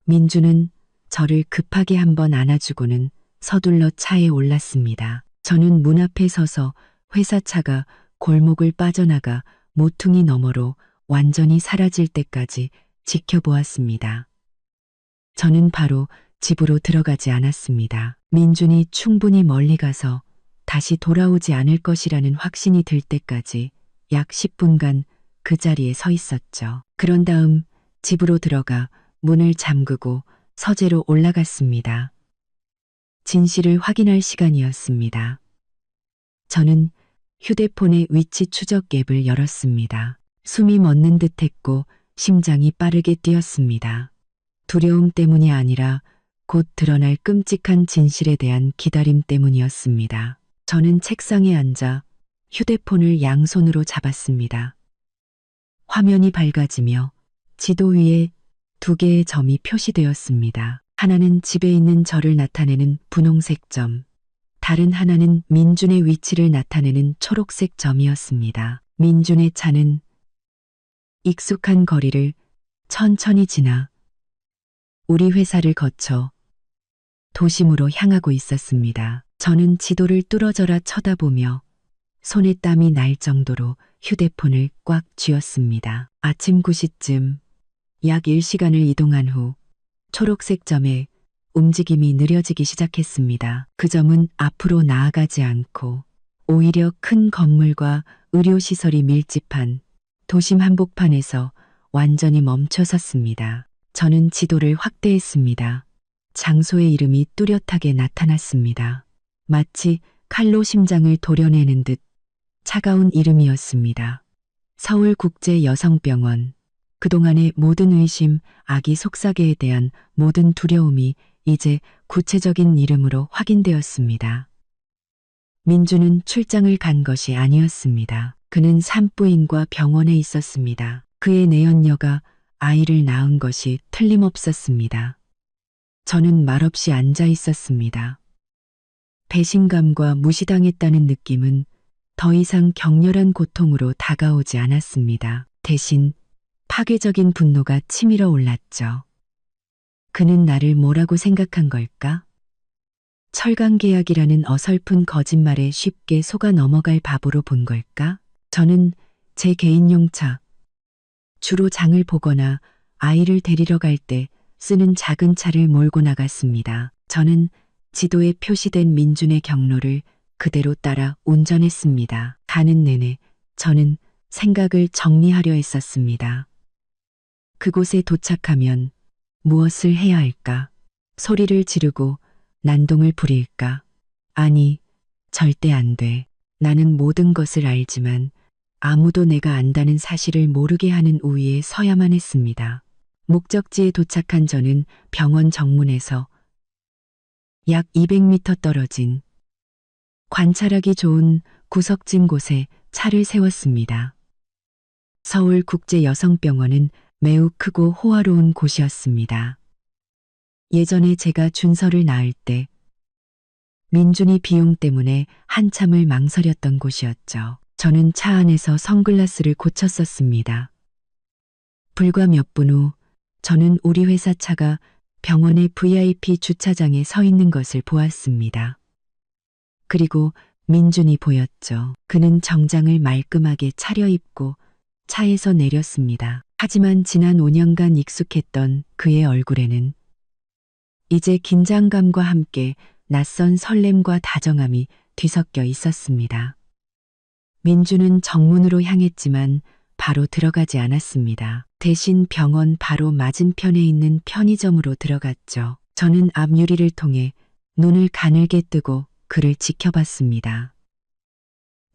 민주는 저를 급하게 한번 안아주고는 서둘러 차에 올랐습니다. 저는 문 앞에 서서 회사차가 골목을 빠져나가 모퉁이 너머로 완전히 사라질 때까지 지켜보았습니다. 저는 바로 집으로 들어가지 않았습니다. 민준이 충분히 멀리 가서 다시 돌아오지 않을 것이라는 확신이 들 때까지 약 10분간 그 자리에 서 있었죠. 그런 다음 집으로 들어가 문을 잠그고 서재로 올라갔습니다. 진실을 확인할 시간이었습니다. 저는 휴대폰의 위치 추적 앱을 열었습니다. 숨이 멎는 듯했고 심장이 빠르게 뛰었습니다. 두려움 때문이 아니라 곧 드러날 끔찍한 진실에 대한 기다림 때문이었습니다. 저는 책상에 앉아 휴대폰을 양손으로 잡았습니다. 화면이 밝아지며 지도 위에 2개의 점이 표시되었습니다. 하나는 집에 있는 저를 나타내는 분홍색 점, 다른 하나는 민준의 위치를 나타내는 초록색 점이었습니다. 민준의 차는 익숙한 거리를 천천히 지나 우리 회사를 거쳐 도심으로 향하고 있었습니다. 저는 지도를 뚫어져라 쳐다보며 손에 땀이 날 정도로 휴대폰을 꽉 쥐었습니다. 아침 9시쯤 약 1시간을 이동한 후 초록색 점에 움직임이 느려지기 시작했습니다. 그 점은 앞으로 나아가지 않고 오히려 큰 건물과 의료시설이 밀집한 도심 한복판에서 완전히 멈춰섰습니다. 저는 지도를 확대했습니다. 장소의 이름이 뚜렷하게 나타났습니다. 마치 칼로 심장을 도려내는 듯 차가운 이름이었습니다. 서울국제여성병원. 그동안의 모든 의심, 아기 속삭이에 대한 모든 두려움이 이제 구체적인 이름으로 확인되었습니다. 민주는 출장을 간 것이 아니었습니다. 그는 산부인과 병원에 있었습니다. 그의 내연녀가 아이를 낳은 것이 틀림없었습니다. 저는 말없이 앉아 있었습니다. 배신감과 무시당했다는 느낌은 더 이상 격렬한 고통으로 다가오지 않았습니다. 대신 파괴적인 분노가 치밀어 올랐죠. 그는 나를 뭐라고 생각한 걸까? 철강계약이라는 어설픈 거짓말에 쉽게 속아 넘어갈 바보로 본 걸까? 저는 제 개인용 차, 주로 장을 보거나 아이를 데리러 갈 때 쓰는 작은 차를 몰고 나갔습니다. 저는 지도에 표시된 민준의 경로를 그대로 따라 운전했습니다. 가는 내내 저는 생각을 정리하려 했었습니다. 그곳에 도착하면 무엇을 해야 할까? 소리를 지르고 난동을 부릴까? 아니, 절대 안 돼. 나는 모든 것을 알지만 아무도 내가 안다는 사실을 모르게 하는 우위에 서야만 했습니다. 목적지에 도착한 저는 병원 정문에서 약 200m 떨어진 관찰하기 좋은 구석진 곳에 차를 세웠습니다. 서울국제여성병원은 매우 크고 호화로운 곳이었습니다. 예전에 제가 준서를 낳을 때 민준이 비용 때문에 한참을 망설였던 곳이었죠. 저는 차 안에서 선글라스를 고쳤었습니다. 불과 몇 분 후 저는 우리 회사 차가 병원의 VIP 주차장에 서 있는 것을 보았습니다. 그리고 민준이 보였죠. 그는 정장을 말끔하게 차려입고 차에서 내렸습니다. 하지만 지난 5년간 익숙했던 그의 얼굴에는 이제 긴장감과 함께 낯선 설렘과 다정함이 뒤섞여 있었습니다. 민주는 정문으로 향했지만 바로 들어가지 않았습니다. 대신 병원 바로 맞은편에 있는 편의점으로 들어갔죠. 저는 앞유리를 통해 눈을 가늘게 뜨고 그를 지켜봤습니다.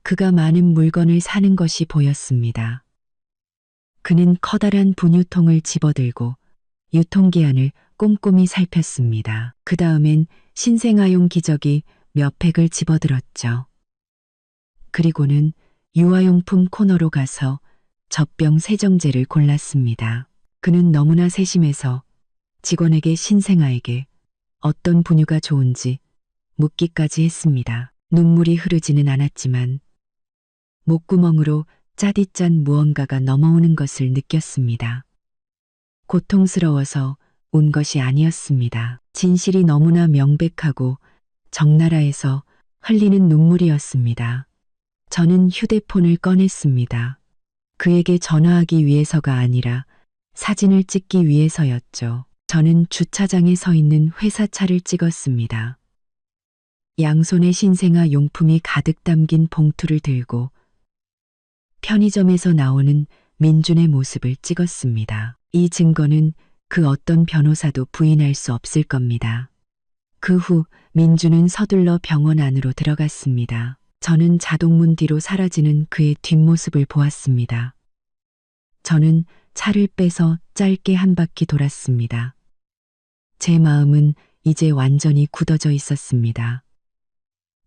그가 많은 물건을 사는 것이 보였습니다. 그는 커다란 분유통을 집어들고 유통기한을 꼼꼼히 살폈습니다. 그 다음엔 신생아용 기저귀 몇 팩을 집어들었죠. 그리고는 유아용품 코너로 가서 젖병 세정제를 골랐습니다. 그는 너무나 세심해서 직원에게 신생아에게 어떤 분유가 좋은지 묻기까지 했습니다. 눈물이 흐르지는 않았지만 목구멍으로 짜디짠 무언가가 넘어오는 것을 느꼈습니다. 고통스러워서 운 것이 아니었습니다. 진실이 너무나 명백하고 적나라해서 흘리는 눈물이었습니다. 저는 휴대폰을 꺼냈습니다. 그에게 전화하기 위해서가 아니라 사진을 찍기 위해서였죠. 저는 주차장에 서 있는 회사차를 찍었습니다. 양손에 신생아 용품이 가득 담긴 봉투를 들고 편의점에서 나오는 민준의 모습을 찍었습니다. 이 증거는 그 어떤 변호사도 부인할 수 없을 겁니다. 그 후 민준은 서둘러 병원 안으로 들어갔습니다. 저는 자동문 뒤로 사라지는 그의 뒷모습을 보았습니다. 저는 차를 빼서 짧게 한 바퀴 돌았습니다. 제 마음은 이제 완전히 굳어져 있었습니다.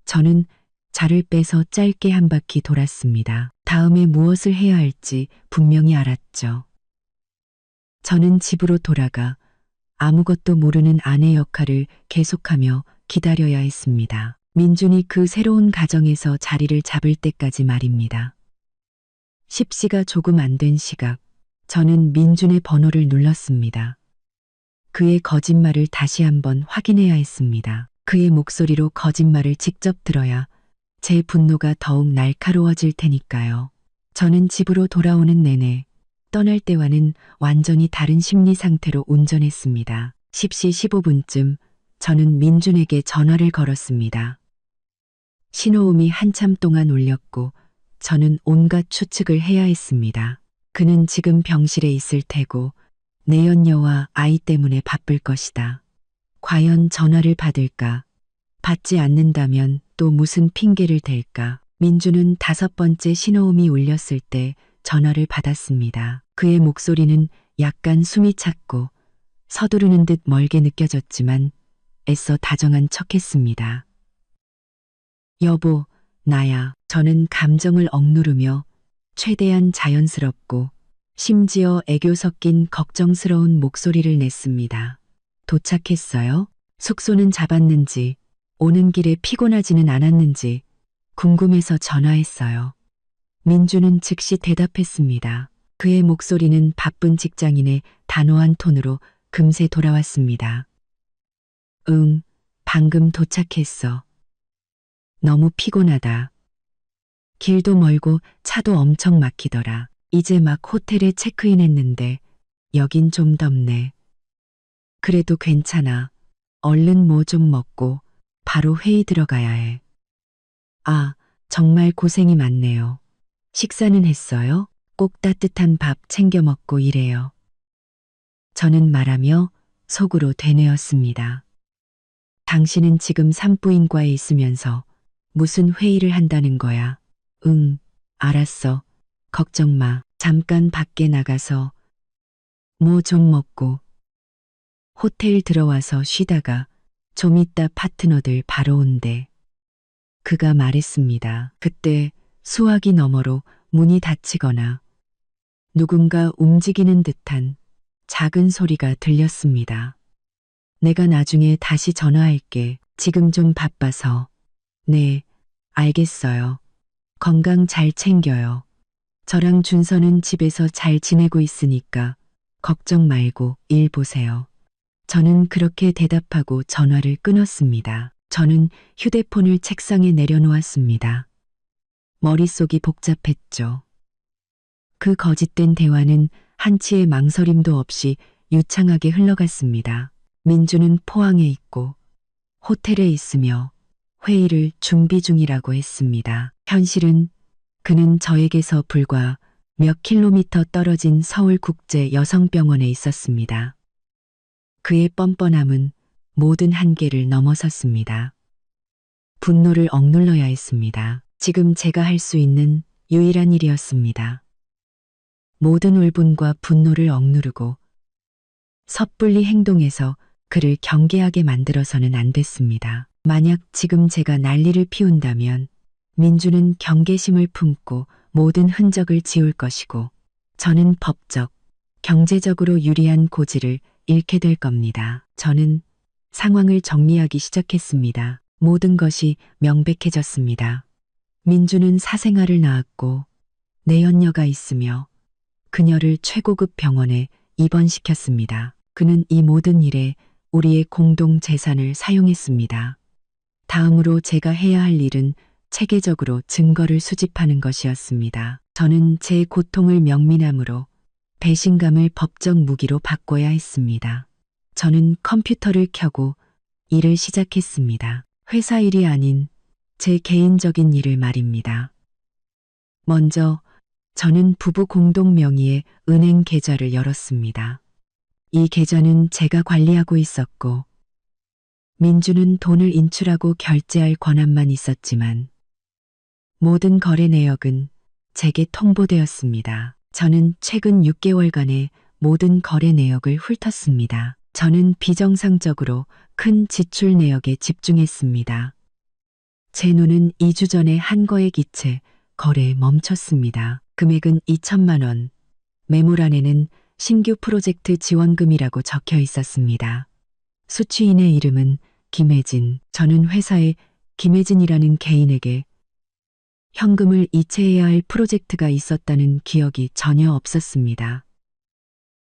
저는 차를 빼서 짧게 한 바퀴 돌았습니다. 다음에 무엇을 해야 할지 분명히 알았죠. 저는 집으로 돌아가 아무것도 모르는 아내 역할을 계속하며 기다려야 했습니다. 민준이 그 새로운 가정에서 자리를 잡을 때까지 말입니다. 10시가 조금 안 된 시각, 저는 민준의 번호를 눌렀습니다. 그의 거짓말을 다시 한번 확인해야 했습니다. 그의 목소리로 거짓말을 직접 들어야 제 분노가 더욱 날카로워질 테니까요. 저는 집으로 돌아오는 내내 떠날 때와는 완전히 다른 심리 상태로 운전했습니다. 10시 15분쯤 저는 민준에게 전화를 걸었습니다. 신호음이 한참 동안 울렸고 저는 온갖 추측을 해야 했습니다. 그는 지금 병실에 있을 테고 내연녀와 아이 때문에 바쁠 것이다. 과연 전화를 받을까? 받지 않는다면 또 무슨 핑계를 댈까? 민준은 5번째 신호음이 울렸을 때 전화를 받았습니다. 그의 목소리는 약간 숨이 찼고 서두르는 듯 멀게 느껴졌지만 애써 다정한 척했습니다. 여보, 나야. 저는 감정을 억누르며 최대한 자연스럽고 심지어 애교 섞인 걱정스러운 목소리를 냈습니다. 도착했어요? 숙소는 잡았는지, 오는 길에 피곤하지는 않았는지 궁금해서 전화했어요. 민준은 즉시 대답했습니다. 그의 목소리는 바쁜 직장인의 단호한 톤으로 금세 돌아왔습니다. 응, 방금 도착했어. 너무 피곤하다. 길도 멀고 차도 엄청 막히더라. 이제 막 호텔에 체크인했는데 여긴 좀 덥네. 그래도 괜찮아. 얼른 뭐 좀 먹고 바로 회의 들어가야 해. 아, 정말 고생이 많네요. 식사는 했어요? 꼭 따뜻한 밥 챙겨 먹고 일해요. 저는 말하며 속으로 되뇌었습니다. 당신은 지금 산부인과에 있으면서 무슨 회의를 한다는 거야? 응, 알았어. 걱정 마. 잠깐 밖에 나가서 뭐 좀 먹고 호텔 들어와서 쉬다가 좀 이따 파트너들 바로 온대. 그가 말했습니다. 그때 수화기 너머로 문이 닫히거나 누군가 움직이는 듯한 작은 소리가 들렸습니다. 내가 나중에 다시 전화할게. 지금 좀 바빠서. 네, 알겠어요. 건강 잘 챙겨요. 저랑 준서는 집에서 잘 지내고 있으니까 걱정 말고 일 보세요. 저는 그렇게 대답하고 전화를 끊었습니다. 저는 휴대폰을 책상에 내려놓았습니다. 머릿속이 복잡했죠. 그 거짓된 대화는 한치의 망설임도 없이 유창하게 흘러갔습니다. 민주는 포항에 있고 호텔에 있으며 회의를 준비 중이라고 했습니다. 현실은 그는 저에게서 불과 몇 킬로미터 떨어진 서울국제여성병원에 있었습니다. 그의 뻔뻔함은 모든 한계를 넘어섰습니다. 분노를 억눌러야 했습니다. 지금 제가 할 수 있는 유일한 일이었습니다. 모든 울분과 분노를 억누르고 섣불리 행동해서 그를 경계하게 만들어서는 안 됐습니다. 만약 지금 제가 난리를 피운다면 민주는 경계심을 품고 모든 흔적을 지울 것이고 저는 법적, 경제적으로 유리한 고지를 잃게 될 겁니다. 저는 상황을 정리하기 시작했습니다. 모든 것이 명백해졌습니다. 민주는 사생아를 낳았고 내연녀가 있으며 그녀를 최고급 병원에 입원시켰습니다. 그는 이 모든 일에 우리의 공동 재산을 사용했습니다. 다음으로 제가 해야 할 일은 체계적으로 증거를 수집하는 것이었습니다. 저는 제 고통을 명민함으로 배신감을 법적 무기로 바꿔야 했습니다. 저는 컴퓨터를 켜고 일을 시작했습니다. 회사 일이 아닌 제 개인적인 일을 말입니다. 먼저 저는 부부 공동 명의의 은행 계좌를 열었습니다. 이 계좌는 제가 관리하고 있었고 민주는 돈을 인출하고 결제할 권한만 있었지만 모든 거래 내역은 제게 통보되었습니다. 저는 최근 6개월간의 모든 거래 내역을 훑었습니다. 저는 비정상적으로 큰 지출 내역에 집중했습니다. 제 눈은 2주 전에 한 거액 이체 거래에 멈췄습니다. 금액은 2천만 원. 메모란에는 신규 프로젝트 지원금이라고 적혀 있었습니다. 수취인의 이름은 김혜진. 저는 회사에 김혜진이라는 개인에게 현금을 이체해야 할 프로젝트가 있었다는 기억이 전혀 없었습니다.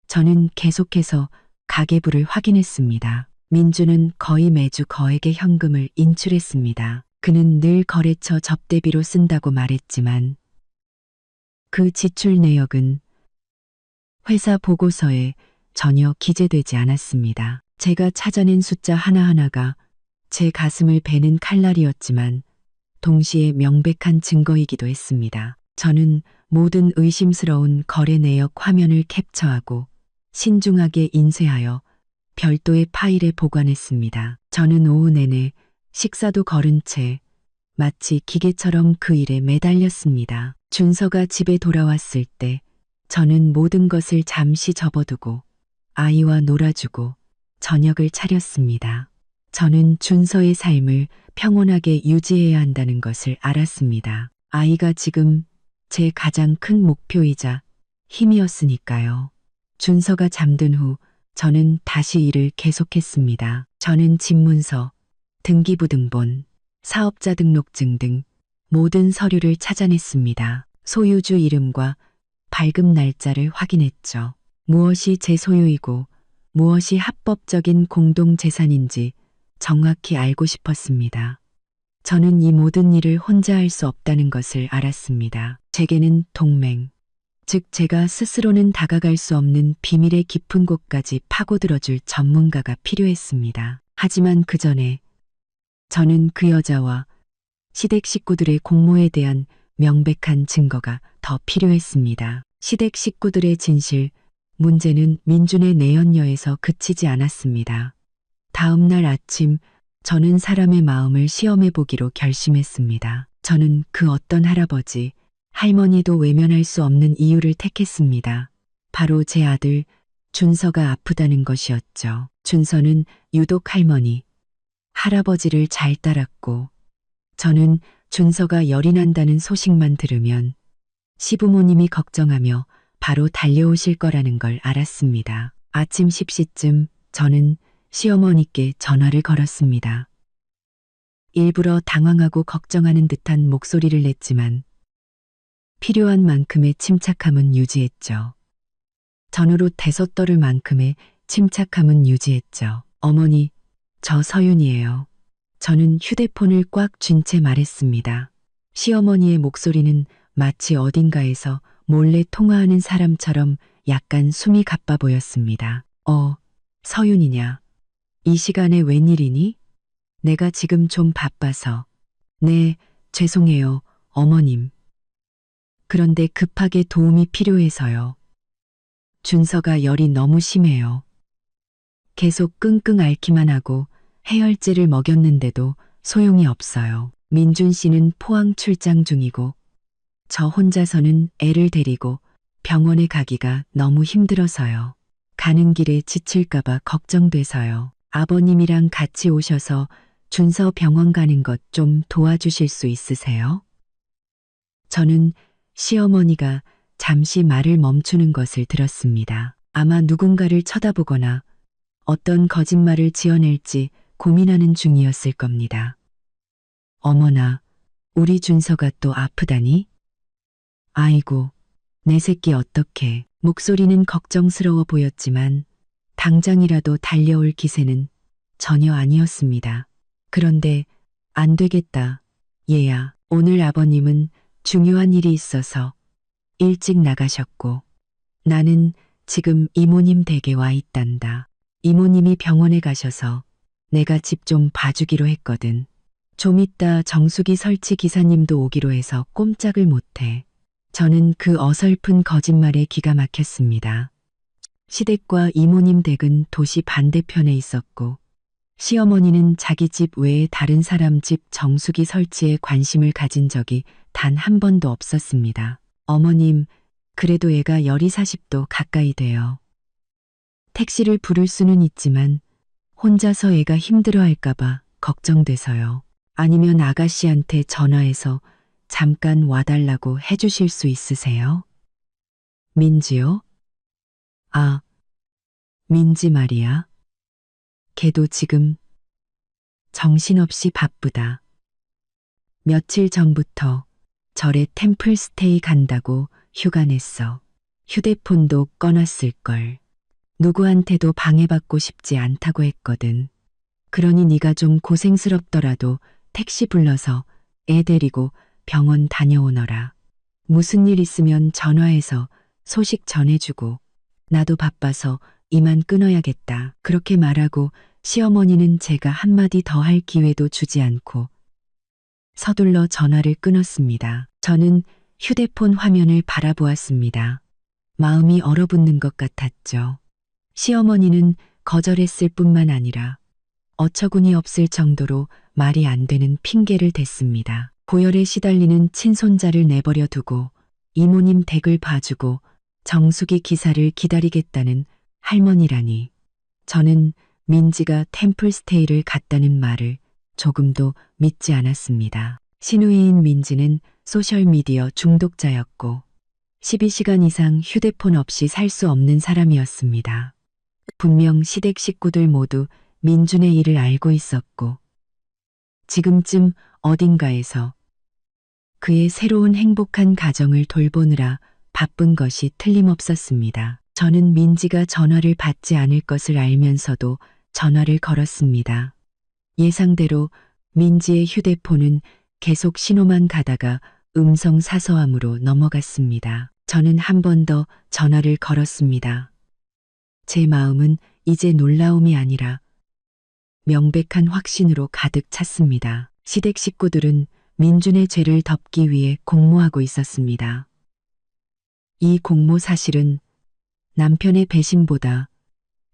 저는 계속해서 가계부를 확인했습니다. 민주는 거의 매주 거액의 현금을 인출했습니다. 그는 늘 거래처 접대비로 쓴다고 말했지만 그 지출 내역은 회사 보고서에 전혀 기재되지 않았습니다. 제가 찾아낸 숫자 하나하나가 제 가슴을 베는 칼날이었지만 동시에 명백한 증거이기도 했습니다. 저는 모든 의심스러운 거래 내역 화면을 캡처하고 신중하게 인쇄하여 별도의 파일에 보관했습니다. 저는 오후 내내 식사도 거른 채 마치 기계처럼 그 일에 매달렸습니다. 준서가 집에 돌아왔을 때 저는 모든 것을 잠시 접어두고 아이와 놀아주고 저녁을 차렸습니다. 저는 준서의 삶을 평온하게 유지해야 한다는 것을 알았습니다. 아이가 지금 제 가장 큰 목표이자 힘이었으니까요. 준서가 잠든 후 저는 다시 일을 계속했습니다. 저는 집문서, 등기부등본, 사업자 등록증 등 모든 서류를 찾아냈습니다. 소유주 이름과 발급 날짜를 확인했죠. 무엇이 제 소유이고 무엇이 합법적인 공동재산인지 정확히 알고 싶었습니다. 저는 이 모든 일을 혼자 할 수 없다는 것을 알았습니다. 제게는 동맹, 즉 제가 스스로는 다가갈 수 없는 비밀의 깊은 곳까지 파고들어줄 전문가가 필요했습니다. 하지만 그 전에 저는 그 여자와 시댁 식구들의 공모에 대한 명백한 증거가 더 필요했습니다. 시댁 식구들의 진실, 문제는 민준의 내연녀에서 그치지 않았습니다. 다음 날 아침 저는 사람의 마음을 시험해 보기로 결심했습니다. 저는 그 어떤 할아버지, 할머니도 외면할 수 없는 이유를 택했습니다. 바로 제 아들 준서가 아프다는 것이었죠. 준서는 유독 할머니, 할아버지를 잘 따랐고 저는 준서가 열이 난다는 소식만 들으면 시부모님이 걱정하며 바로 달려오실 거라는 걸 알았습니다. 아침 10시쯤 저는 시어머니께 전화를 걸었습니다. 일부러 당황하고 걱정하는 듯한 목소리를 냈지만 필요한 만큼의 침착함은 유지했죠. 전으로 대서 떨을 만큼의 침착함은 유지했죠. 어머니, 저 서윤이에요. 저는 휴대폰을 꽉 쥔 채 말했습니다. 시어머니의 목소리는 마치 어딘가에서 몰래 통화하는 사람처럼 약간 숨이 가빠 보였습니다. 서윤이냐? 이 시간에 웬일이니? 내가 지금 좀 바빠서. 네, 죄송해요, 어머님. 그런데 급하게 도움이 필요해서요. 준서가 열이 너무 심해요. 계속 끙끙 앓기만 하고 해열제를 먹였는데도 소용이 없어요. 민준 씨는 포항 출장 중이고 저 혼자서는 애를 데리고 병원에 가기가 너무 힘들어서요. 가는 길에 지칠까봐 걱정돼서요. 아버님이랑 같이 오셔서 준서 병원 가는 것 좀 도와주실 수 있으세요? 저는 시어머니가 잠시 말을 멈추는 것을 들었습니다. 아마 누군가를 쳐다보거나 어떤 거짓말을 지어낼지 고민하는 중이었을 겁니다. 어머나, 우리 준서가 또 아프다니? 아이고, 내 새끼 어떡해. 목소리는 걱정스러워 보였지만 당장이라도 달려올 기세는 전혀 아니었습니다. 그런데 안 되겠다. 얘야, 오늘 아버님은 중요한 일이 있어서 일찍 나가셨고 나는 지금 이모님 댁에 와 있단다. 이모님이 병원에 가셔서 내가 집 좀 봐주기로 했거든. 좀 이따 정수기 설치 기사님도 오기로 해서 꼼짝을 못해. 저는 그 어설픈 거짓말에 기가 막혔습니다. 시댁과 이모님 댁은 도시 반대편에 있었고 시어머니는 자기 집 외에 다른 사람 집 정수기 설치에 관심을 가진 적이 단 한 번도 없었습니다. 어머님, 그래도 애가 열이 40도 가까이 돼요. 택시를 부를 수는 있지만 혼자서 애가 힘들어할까봐 걱정돼서요. 아니면 아가씨한테 전화해서 잠깐 와달라고 해주실 수 있으세요? 민지요? 아, 민지 말이야. 걔도 지금 정신없이 바쁘다. 며칠 전부터 절에 템플스테이 간다고 휴가 냈어. 휴대폰도 꺼놨을걸. 누구한테도 방해받고 싶지 않다고 했거든. 그러니 네가 좀 고생스럽더라도 택시 불러서 애 데리고 병원 다녀오너라. 무슨 일 있으면 전화해서 소식 전해주고 나도 바빠서 이만 끊어야겠다. 그렇게 말하고 시어머니는 제가 한마디 더 할 기회도 주지 않고 서둘러 전화를 끊었습니다. 저는 휴대폰 화면을 바라보았습니다. 마음이 얼어붙는 것 같았죠. 시어머니는 거절했을 뿐만 아니라 어처구니 없을 정도로 말이 안 되는 핑계를 댔습니다. 고열에 시달리는 친손자를 내버려 두고 이모님 댁을 봐주고 정수기 기사를 기다리겠다는 할머니라니. 저는 민지가 템플스테이를 갔다는 말을 조금도 믿지 않았습니다. 시누이인 민지는 소셜미디어 중독자였고 12시간 이상 휴대폰 없이 살 수 없는 사람이었습니다. 분명 시댁 식구들 모두 민준의 일을 알고 있었고 지금쯤 어딘가에서 그의 새로운 행복한 가정을 돌보느라 바쁜 것이 틀림없었습니다. 저는 민지가 전화를 받지 않을 것을 알면서도 전화를 걸었습니다. 예상대로 민지의 휴대폰은 계속 신호만 가다가 음성 사서함으로 넘어갔습니다. 저는 한 번 더 전화를 걸었습니다. 제 마음은 이제 놀라움이 아니라 명백한 확신으로 가득 찼습니다. 시댁 식구들은 민준의 죄를 덮기 위해 공모하고 있었습니다. 이 공모 사실은 남편의 배신보다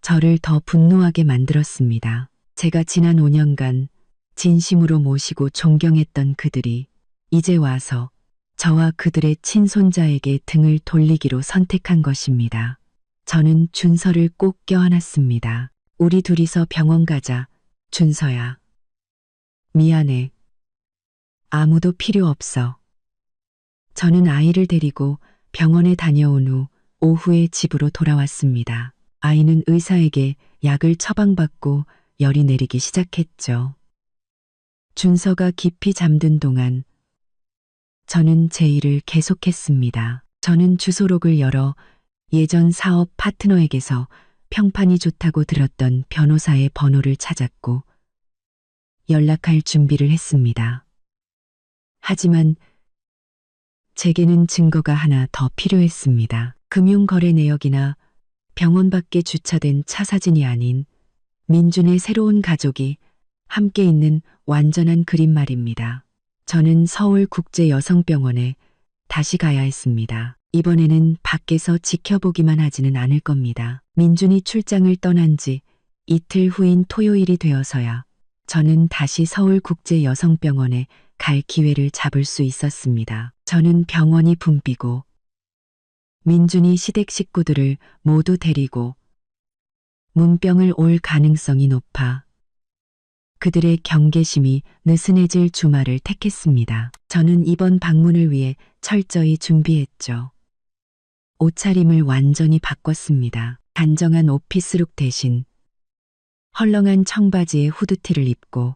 저를 더 분노하게 만들었습니다. 제가 지난 5년간 진심으로 모시고 존경했던 그들이 이제 와서 저와 그들의 친손자에게 등을 돌리기로 선택한 것입니다. 저는 준서를 꼭 껴안았습니다. 우리 둘이서 병원 가자, 준서야. 미안해. 아무도 필요 없어. 저는 아이를 데리고 병원에 다녀온 후 오후에 집으로 돌아왔습니다. 아이는 의사에게 약을 처방받고 열이 내리기 시작했죠. 준서가 깊이 잠든 동안 저는 제 일을 계속했습니다. 저는 주소록을 열어 예전 사업 파트너에게서 평판이 좋다고 들었던 변호사의 번호를 찾았고 연락할 준비를 했습니다. 하지만 제게는 증거가 하나 더 필요했습니다. 금융거래 내역이나 병원 밖에 주차된 차 사진이 아닌 민준의 새로운 가족이 함께 있는 완전한 그림 말입니다. 저는 서울국제여성병원에 다시 가야 했습니다. 이번에는 밖에서 지켜보기만 하지는 않을 겁니다. 민준이 출장을 떠난 지 이틀 후인 토요일이 되어서야 저는 다시 서울국제여성병원에 갈 기회를 잡을 수 있었습니다. 저는 병원이 붐비고 민준이 시댁 식구들을 모두 데리고 문병을 올 가능성이 높아 그들의 경계심이 느슨해질 주말을 택했습니다. 저는 이번 방문을 위해 철저히 준비했죠. 옷차림을 완전히 바꿨습니다. 단정한 오피스룩 대신 헐렁한 청바지에 후드티를 입고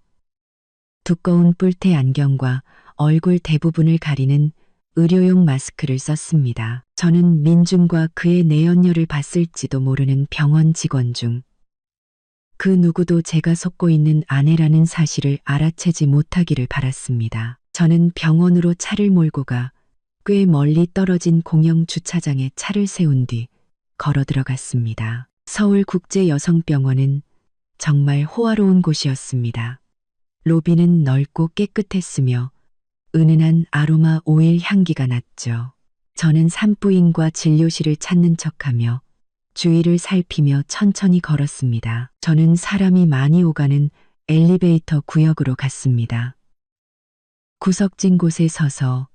두꺼운 뿔테 안경과 얼굴 대부분을 가리는 의료용 마스크를 썼습니다. 저는 민준과 그의 내연녀를 봤을지도 모르는 병원 직원 중 그 누구도 제가 속고 있는 아내라는 사실을 알아채지 못하기를 바랐습니다. 저는 병원으로 차를 몰고 가 꽤 멀리 떨어진 공영 주차장에 차를 세운 뒤 걸어 들어갔습니다. 서울국제여성병원은 정말 호화로운 곳이었습니다. 로비는 넓고 깨끗했으며 은은한 아로마 오일 향기가 났죠. 저는 산부인과 진료실을 찾는 척하며 주위를 살피며 천천히 걸었습니다. 저는 사람이 많이 오가는 엘리베이터 구역으로 갔습니다. 구석진 곳에 서서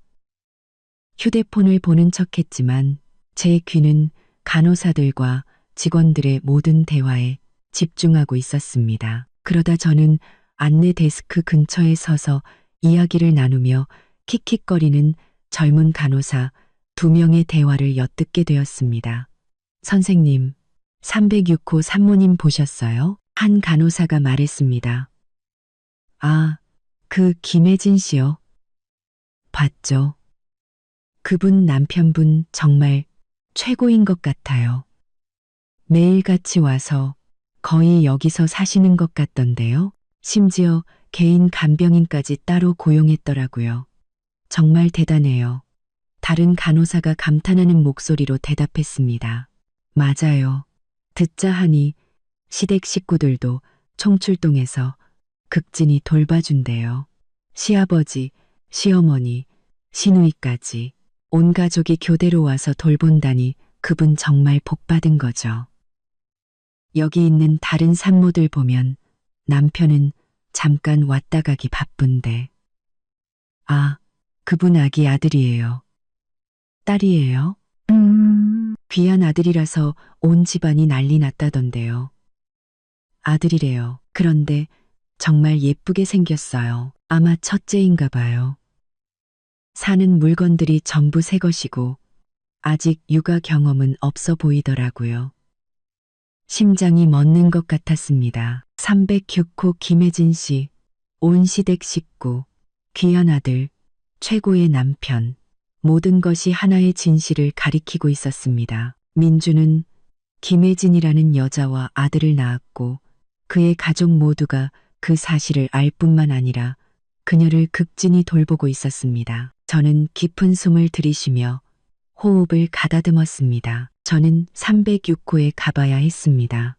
휴대폰을 보는 척했지만 제 귀는 간호사들과 직원들의 모든 대화에 집중하고 있었습니다. 그러다 저는 안내 데스크 근처에 서서 이야기를 나누며 킥킥거리는 젊은 간호사 2명의 대화를 엿듣게 되었습니다. 선생님, 306호 산모님 보셨어요? 한 간호사가 말했습니다. 아, 그 김혜진 씨요. 봤죠. 그분 남편분 정말 최고인 것 같아요. 매일같이 와서 거의 여기서 사시는 것 같던데요. 심지어 개인 간병인까지 따로 고용했더라고요. 정말 대단해요. 다른 간호사가 감탄하는 목소리로 대답했습니다. 맞아요. 듣자 하니 시댁 식구들도 총출동해서 극진히 돌봐준대요. 시아버지, 시어머니, 시누이까지 온 가족이 교대로 와서 돌본다니 그분 정말 복받은 거죠. 여기 있는 다른 산모들 보면 남편은 잠깐 왔다 가기 바쁜데. 아, 그분 아기 아들이에요. 딸이에요? 귀한 아들이라서 온 집안이 난리 났다던데요. 아들이래요. 그런데 정말 예쁘게 생겼어요. 아마 첫째인가 봐요. 사는 물건들이 전부 새 것이고 아직 육아 경험은 없어 보이더라고요. 심장이 멎는 것 같았습니다. 306호 김혜진 씨, 온 시댁 식구, 귀한 아들, 최고의 남편, 모든 것이 하나의 진실을 가리키고 있었습니다. 민주는 김혜진이라는 여자와 아들을 낳았고 그의 가족 모두가 그 사실을 알 뿐만 아니라 그녀를 극진히 돌보고 있었습니다. 저는 깊은 숨을 들이쉬며 호흡을 가다듬었습니다. 저는 306호에 가봐야 했습니다.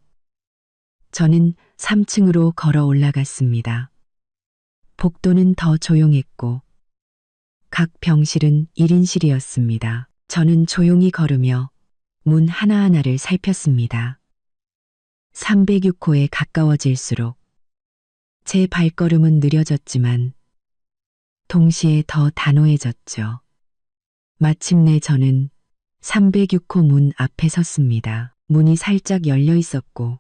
저는 3층으로 걸어 올라갔습니다. 복도는 더 조용했고 각 병실은 1인실이었습니다. 저는 조용히 걸으며 문 하나하나를 살폈습니다. 306호에 가까워질수록 제 발걸음은 느려졌지만 동시에 더 단호해졌죠. 마침내 저는 306호 문 앞에 섰습니다. 문이 살짝 열려 있었고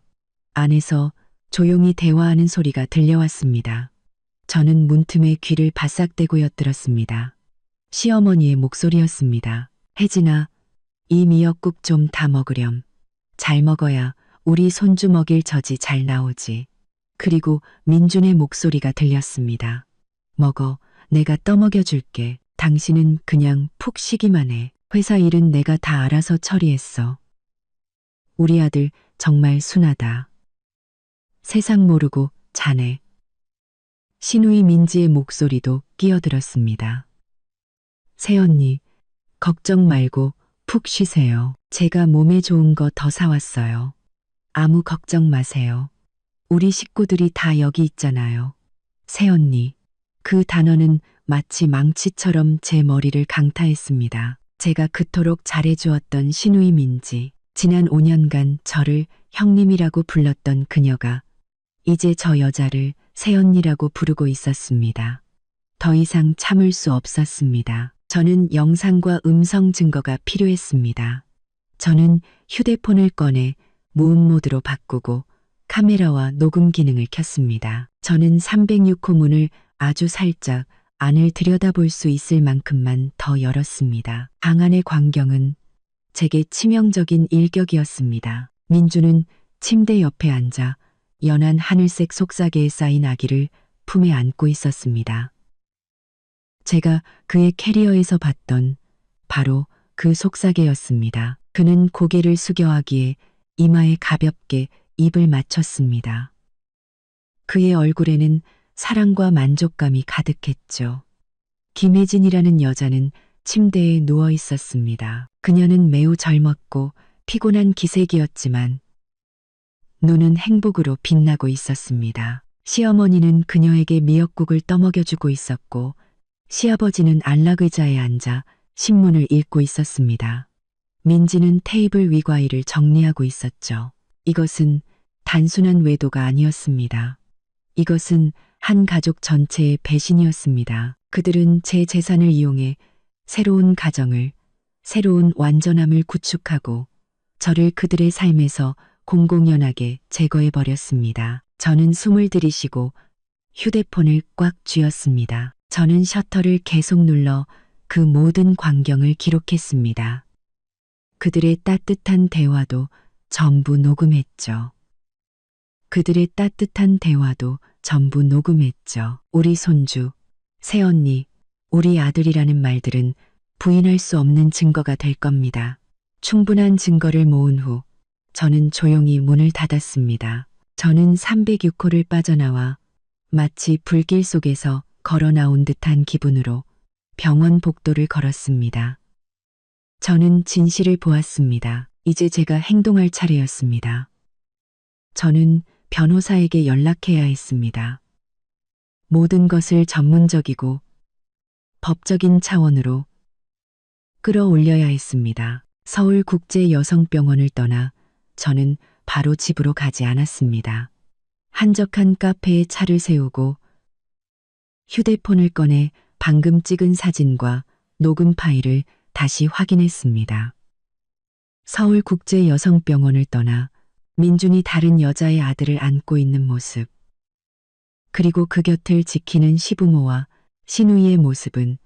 안에서 조용히 대화하는 소리가 들려왔습니다. 저는 문틈에 귀를 바싹대고 엿들었습니다. 시어머니의 목소리였습니다. 혜진아, 이 미역국 좀 다 먹으렴. 잘 먹어야 우리 손주 먹일 젖이 잘 나오지. 그리고 민준의 목소리가 들렸습니다. 먹어, 내가 떠먹여줄게. 당신은 그냥 푹 쉬기만 해. 회사 일은 내가 다 알아서 처리했어. 우리 아들 정말 순하다. 세상 모르고 자네. 시누이 민지의 목소리도 끼어들었습니다. 새언니, 걱정 말고 푹 쉬세요. 제가 몸에 좋은 거 더 사왔어요. 아무 걱정 마세요. 우리 식구들이 다 여기 있잖아요. 새언니. 그 단어는 마치 망치처럼 제 머리를 강타했습니다. 제가 그토록 잘해주었던 시누이 민지, 지난 5년간 저를 형님이라고 불렀던 그녀가 이제 저 여자를 새언니라고 부르고 있었습니다. 더 이상 참을 수 없었습니다. 저는 영상과 음성 증거가 필요했습니다. 저는 휴대폰을 꺼내 무음 모드로 바꾸고 카메라와 녹음 기능을 켰습니다. 저는 306호 문을 아주 살짝 안을 들여다볼 수 있을 만큼만 더 열었습니다. 방 안의 광경은 제게 치명적인 일격이었습니다. 민주는 침대 옆에 앉아 연한 하늘색 속삭이에 쌓인 아기를 품에 안고 있었습니다. 제가 그의 캐리어에서 봤던 바로 그 속삭이였습니다. 그는 고개를 숙여 아기의 이마에 가볍게 입을 맞췄습니다. 그의 얼굴에는 사랑과 만족감이 가득했죠. 김혜진이라는 여자는 침대에 누워 있었습니다. 그녀는 매우 젊었고 피곤한 기색이었지만 눈은 행복으로 빛나고 있었습니다. 시어머니는 그녀에게 미역국을 떠먹여주고 있었고 시아버지는 안락의자에 앉아 신문을 읽고 있었습니다. 민지는 테이블 위 과일을 정리하고 있었죠. 이것은 단순한 외도가 아니었습니다. 이것은 한 가족 전체의 배신이었습니다. 그들은 제 재산을 이용해 새로운 가정을, 새로운 완전함을 구축하고 저를 그들의 삶에서 공공연하게 제거해버렸습니다. 저는 숨을 들이쉬고 휴대폰을 꽉 쥐었습니다. 저는 셔터를 계속 눌러 그 모든 광경을 기록했습니다. 그들의 따뜻한 대화도 전부 녹음했죠. 그들의 따뜻한 대화도 전부 녹음했죠. 우리 손주, 새언니, 우리 아들이라는 말들은 부인할 수 없는 증거가 될 겁니다. 충분한 증거를 모은 후 저는 조용히 문을 닫았습니다. 저는 306호를 빠져나와 마치 불길 속에서 걸어 나온 듯한 기분으로 병원 복도를 걸었습니다. 저는 진실을 보았습니다. 이제 제가 행동할 차례였습니다. 저는 변호사에게 연락해야 했습니다. 모든 것을 전문적이고 법적인 차원으로 끌어올려야 했습니다. 서울국제여성병원을 떠나 저는 바로 집으로 가지 않았습니다. 한적한 카페에 차를 세우고 휴대폰을 꺼내 방금 찍은 사진과 녹음 파일을 다시 확인했습니다. 서울국제여성병원을 떠나 민준이 다른 여자의 아들을 안고 있는 모습, 그리고 그 곁을 지키는 시부모와 시누이의 모습은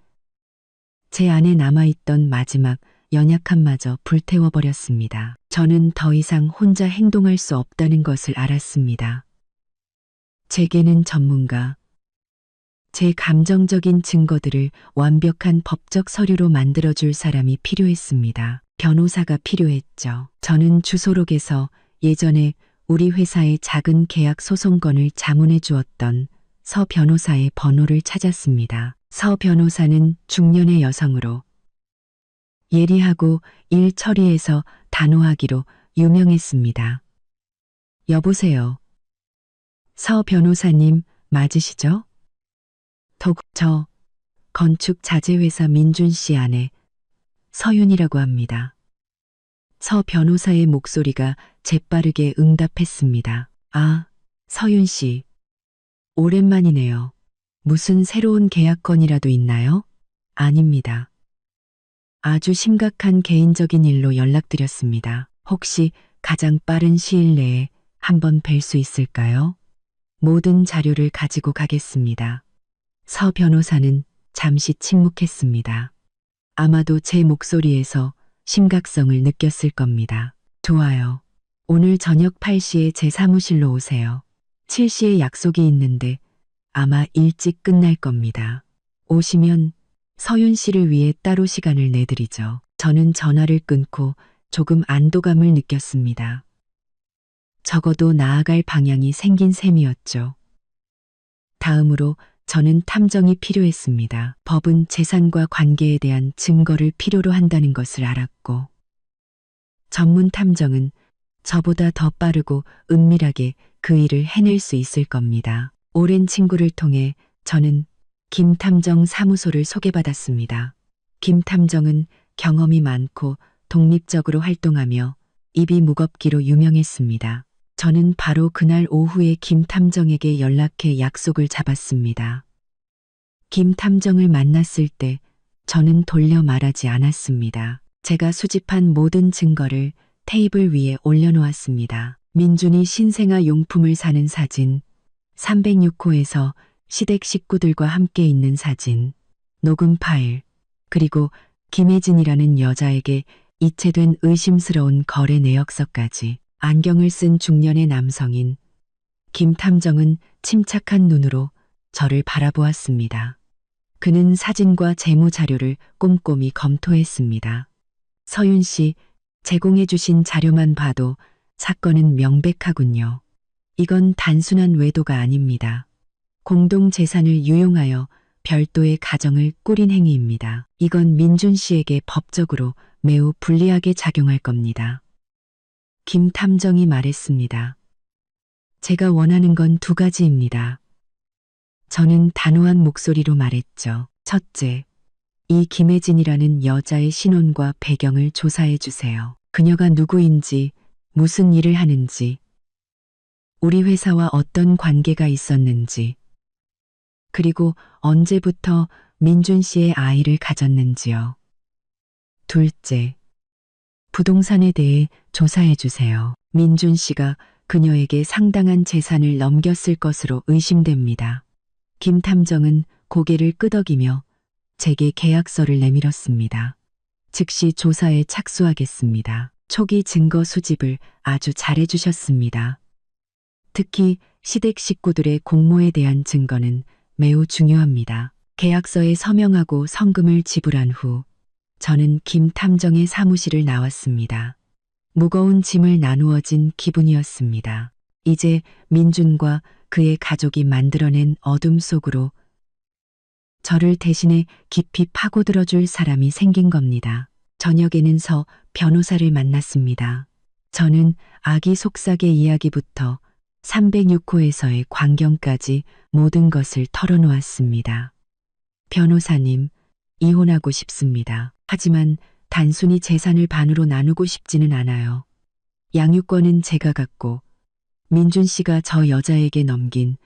제 안에 남아있던 마지막 연약함마저 불태워버렸습니다. 저는 더 이상 혼자 행동할 수 없다는 것을 알았습니다. 제게는 전문가, 제 감정적인 증거들을 완벽한 법적 서류로 만들어줄 사람이 필요했습니다. 변호사가 필요했죠. 저는 주소록에서 예전에 우리 회사의 작은 계약 소송건을 자문해 주었던 서 변호사의 번호를 찾았습니다. 서 변호사는 중년의 여성으로 예리하고 일 처리에서 단호하기로 유명했습니다. 여보세요. 서 변호사님 맞으시죠? 저 건축자재회사 민준 씨 아내 서윤이라고 합니다. 서 변호사의 목소리가 재빠르게 응답했습니다. 아, 서윤 씨. 오랜만이네요. 무슨 새로운 계약건이라도 있나요? 아닙니다. 아주 심각한 개인적인 일로 연락드렸습니다. 혹시 가장 빠른 시일 내에 한번 뵐 수 있을까요? 모든 자료를 가지고 가겠습니다. 서 변호사는 잠시 침묵했습니다. 아마도 제 목소리에서 심각성을 느꼈을 겁니다. 좋아요. 오늘 저녁 8시에 제 사무실로 오세요. 7시에 약속이 있는데 아마 일찍 끝날 겁니다. 오시면 서윤 씨를 위해 따로 시간을 내드리죠. 저는 전화를 끊고 조금 안도감을 느꼈습니다. 적어도 나아갈 방향이 생긴 셈이었죠. 다음으로 저는 탐정이 필요했습니다. 법은 재산과 관계에 대한 증거를 필요로 한다는 것을 알았고, 전문 탐정은 저보다 더 빠르고 은밀하게 그 일을 해낼 수 있을 겁니다. 오랜 친구를 통해 저는 김 탐정 사무소를 소개받았습니다. 김 탐정은 경험이 많고 독립적으로 활동하며 입이 무겁기로 유명했습니다. 저는 바로 그날 오후에 김 탐정에게 연락해 약속을 잡았습니다. 김 탐정을 만났을 때 저는 돌려 말하지 않았습니다. 제가 수집한 모든 증거를 테이블 위에 올려놓았습니다. 민준이 신생아 용품을 사는 사진, 306호에서 시댁 식구들과 함께 있는 사진, 녹음 파일, 그리고 김혜진이라는 여자에게 이체된 의심스러운 거래 내역서까지. 안경을 쓴 중년의 남성인 김 탐정은 침착한 눈으로 저를 바라보았습니다. 그는 사진과 재무 자료를 꼼꼼히 검토했습니다. 서윤 씨, 제공해 주신 자료만 봐도 사건은 명백하군요. 이건 단순한 외도가 아닙니다. 공동 재산을 유용하여 별도의 가정을 꾸린 행위입니다. 이건 민준 씨에게 법적으로 매우 불리하게 작용할 겁니다. 김 탐정이 말했습니다. 제가 원하는 건 두 가지입니다. 저는 단호한 목소리로 말했죠. 첫째, 이 김혜진이라는 여자의 신원과 배경을 조사해 주세요. 그녀가 누구인지, 무슨 일을 하는지, 우리 회사와 어떤 관계가 있었는지, 그리고 언제부터 민준 씨의 아이를 가졌는지요. 둘째, 부동산에 대해 조사해 주세요. 민준 씨가 그녀에게 상당한 재산을 넘겼을 것으로 의심됩니다. 김 탐정은 고개를 끄덕이며 제게 계약서를 내밀었습니다. 즉시 조사에 착수하겠습니다. 초기 증거 수집을 아주 잘해 주셨습니다. 특히 시댁 식구들의 공모에 대한 증거는 매우 중요합니다. 계약서에 서명하고 성금을 지불한 후 저는 김 탐정의 사무실을 나왔습니다. 무거운 짐을 나누어진 기분이었습니다. 이제 민준과 그의 가족이 만들어낸 어둠 속으로 저를 대신해 깊이 파고들어줄 사람이 생긴 겁니다. 저녁에는 서 변호사를 만났습니다. 저는 아기 속삭의 이야기부터 306호에서의 광경까지 모든 것을 털어놓았습니다. 변호사님, 이혼하고 싶습니다. 하지만 단순히 재산을 반으로 나누고 싶지는 않아요. 양육권은 제가 갖고 민준 씨가 저 여자에게 넘긴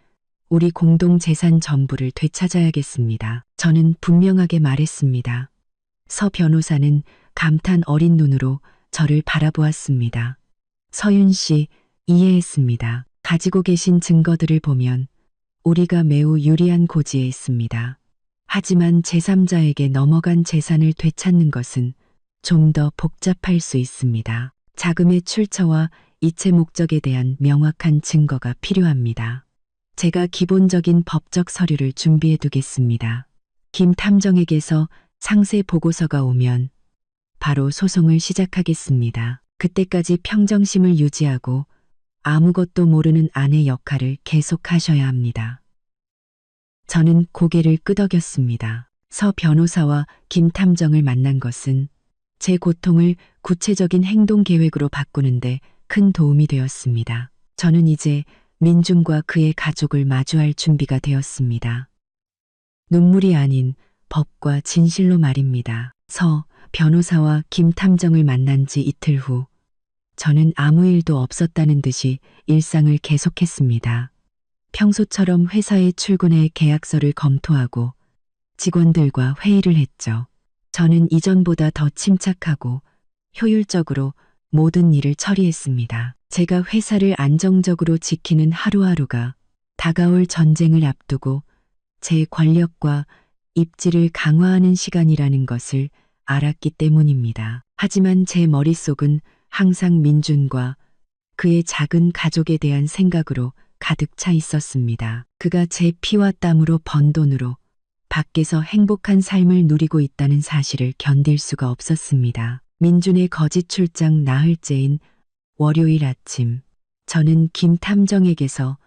우리 공동 재산 전부를 되찾아야겠습니다. 저는 분명하게 말했습니다. 서 변호사는 감탄 어린 눈으로 저를 바라보았습니다. 서윤 씨, 이해했습니다. 가지고 계신 증거들을 보면 우리가 매우 유리한 고지에 있습니다. 하지만 제3자에게 넘어간 재산을 되찾는 것은 좀 더 복잡할 수 있습니다. 자금의 출처와 이체 목적에 대한 명확한 증거가 필요합니다. 제가 기본적인 법적 서류를 준비해 두겠습니다. 김 탐정에게서 상세 보고서가 오면 바로 소송을 시작하겠습니다. 그때까지 평정심을 유지하고 아무것도 모르는 아내 역할을 계속하셔야 합니다. 저는 고개를 끄덕였습니다. 서 변호사와 김 탐정을 만난 것은 제 고통을 구체적인 행동 계획으로 바꾸는데 큰 도움이 되었습니다. 저는 이제 민준과 그의 가족을 마주할 준비가 되었습니다. 눈물이 아닌 법과 진실로 말입니다. 서 변호사와 김 탐정을 만난 지 이틀 후 저는 아무 일도 없었다는 듯이 일상을 계속했습니다. 평소처럼 회사에 출근해 계약서를 검토하고 직원들과 회의를 했죠. 저는 이전보다 더 침착하고 효율적으로 모든 일을 처리했습니다. 제가 회사를 안정적으로 지키는 하루하루가 다가올 전쟁을 앞두고 제 권력과 입지를 강화하는 시간이라는 것을 알았기 때문입니다. 하지만 제 머릿속은 항상 민준과 그의 작은 가족에 대한 생각으로 가득 차 있었습니다. 그가 제 피와 땀으로 번 돈으로 밖에서 행복한 삶을 누리고 있다는 사실을 견딜 수가 없었습니다. 민준의 거짓 출장 나흘째인 월요일 아침, 저는 김 탐정에게서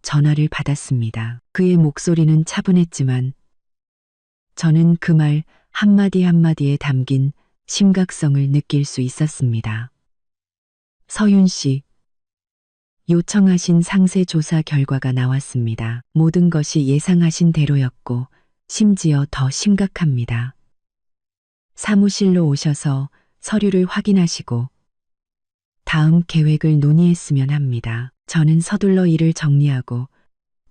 전화를 받았습니다. 그의 목소리는 차분했지만 저는 그 말 한마디 한마디에 담긴 심각성을 느낄 수 있었습니다. 서윤 씨, 요청하신 상세 조사 결과가 나왔습니다. 모든 것이 예상하신 대로였고 심지어 더 심각합니다. 사무실로 오셔서 서류를 확인하시고 다음 계획을 논의했으면 합니다. 저는 서둘러 일을 정리하고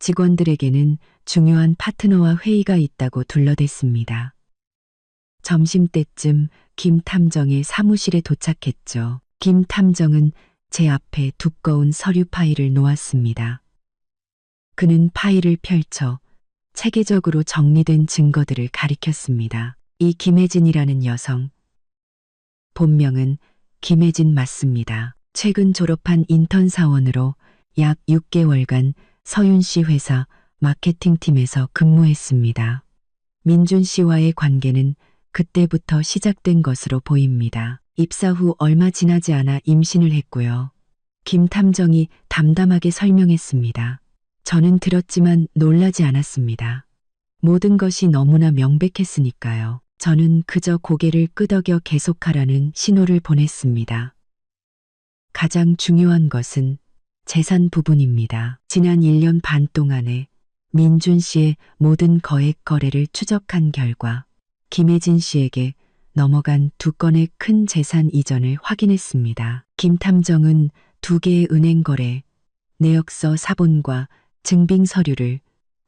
직원들에게는 중요한 파트너와 회의가 있다고 둘러댔습니다. 점심때쯤 김 탐정의 사무실에 도착했죠. 김 탐정은 제 앞에 두꺼운 서류 파일을 놓았습니다. 그는 파일을 펼쳐 체계적으로 정리된 증거들을 가리켰습니다. 이 김혜진이라는 여성, 본명은 김혜진 맞습니다. 최근 졸업한 인턴 사원으로 약 6개월간 서윤 씨 회사 마케팅팀에서 근무했습니다. 민준 씨와의 관계는 그때부터 시작된 것으로 보입니다. 입사 후 얼마 지나지 않아 임신을 했고요. 김 탐정이 담담하게 설명했습니다. 저는 들었지만 놀라지 않았습니다. 모든 것이 너무나 명백했으니까요. 저는 그저 고개를 끄덕여 계속하라는 신호를 보냈습니다. 가장 중요한 것은 재산 부분입니다. 지난 1년 반 동안에 민준 씨의 모든 거액 거래를 추적한 결과 김혜진 씨에게 넘어간 2건의 큰 재산 이전을 확인했습니다. 김 탐정은 2개의 은행 거래, 내역서 사본과 증빙 서류를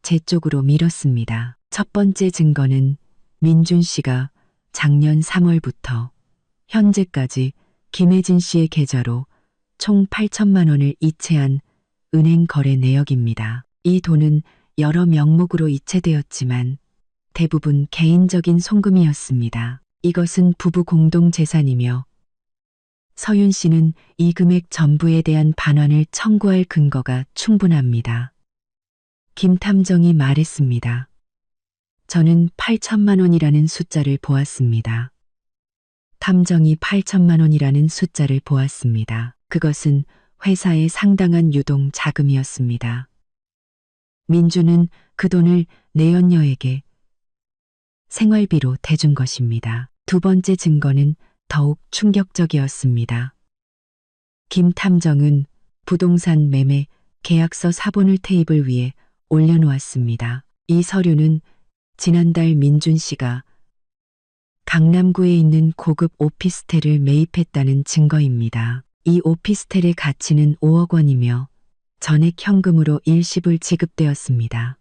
제 쪽으로 밀었습니다. 첫 번째 증거는 민준 씨가 작년 3월부터 현재까지 김혜진 씨의 계좌로 총 8천만 원을 이체한 은행 거래 내역입니다. 이 돈은 여러 명목으로 이체되었지만 대부분 개인적인 송금이었습니다. 이것은 부부 공동 재산이며 서윤 씨는 이 금액 전부에 대한 반환을 청구할 근거가 충분합니다. 김 탐정이 말했습니다. 저는 8천만 원이라는 숫자를 보았습니다. 탐정이 8천만 원이라는 숫자를 보았습니다. 그것은 회사의 상당한 유동 자금이었습니다. 민주는 그 돈을 내연녀에게 생활비로 대준 것입니다. 2번째 증거는 더욱 충격적이었습니다. 김 탐정은 부동산 매매 계약서 사본을 테이블 위에 올려놓았습니다. 이 서류는 지난달 민준 씨가 강남구에 있는 고급 오피스텔을 매입했다는 증거입니다. 이 오피스텔의 가치는 5억 원이며 전액 현금으로 일시불 지급되었습니다.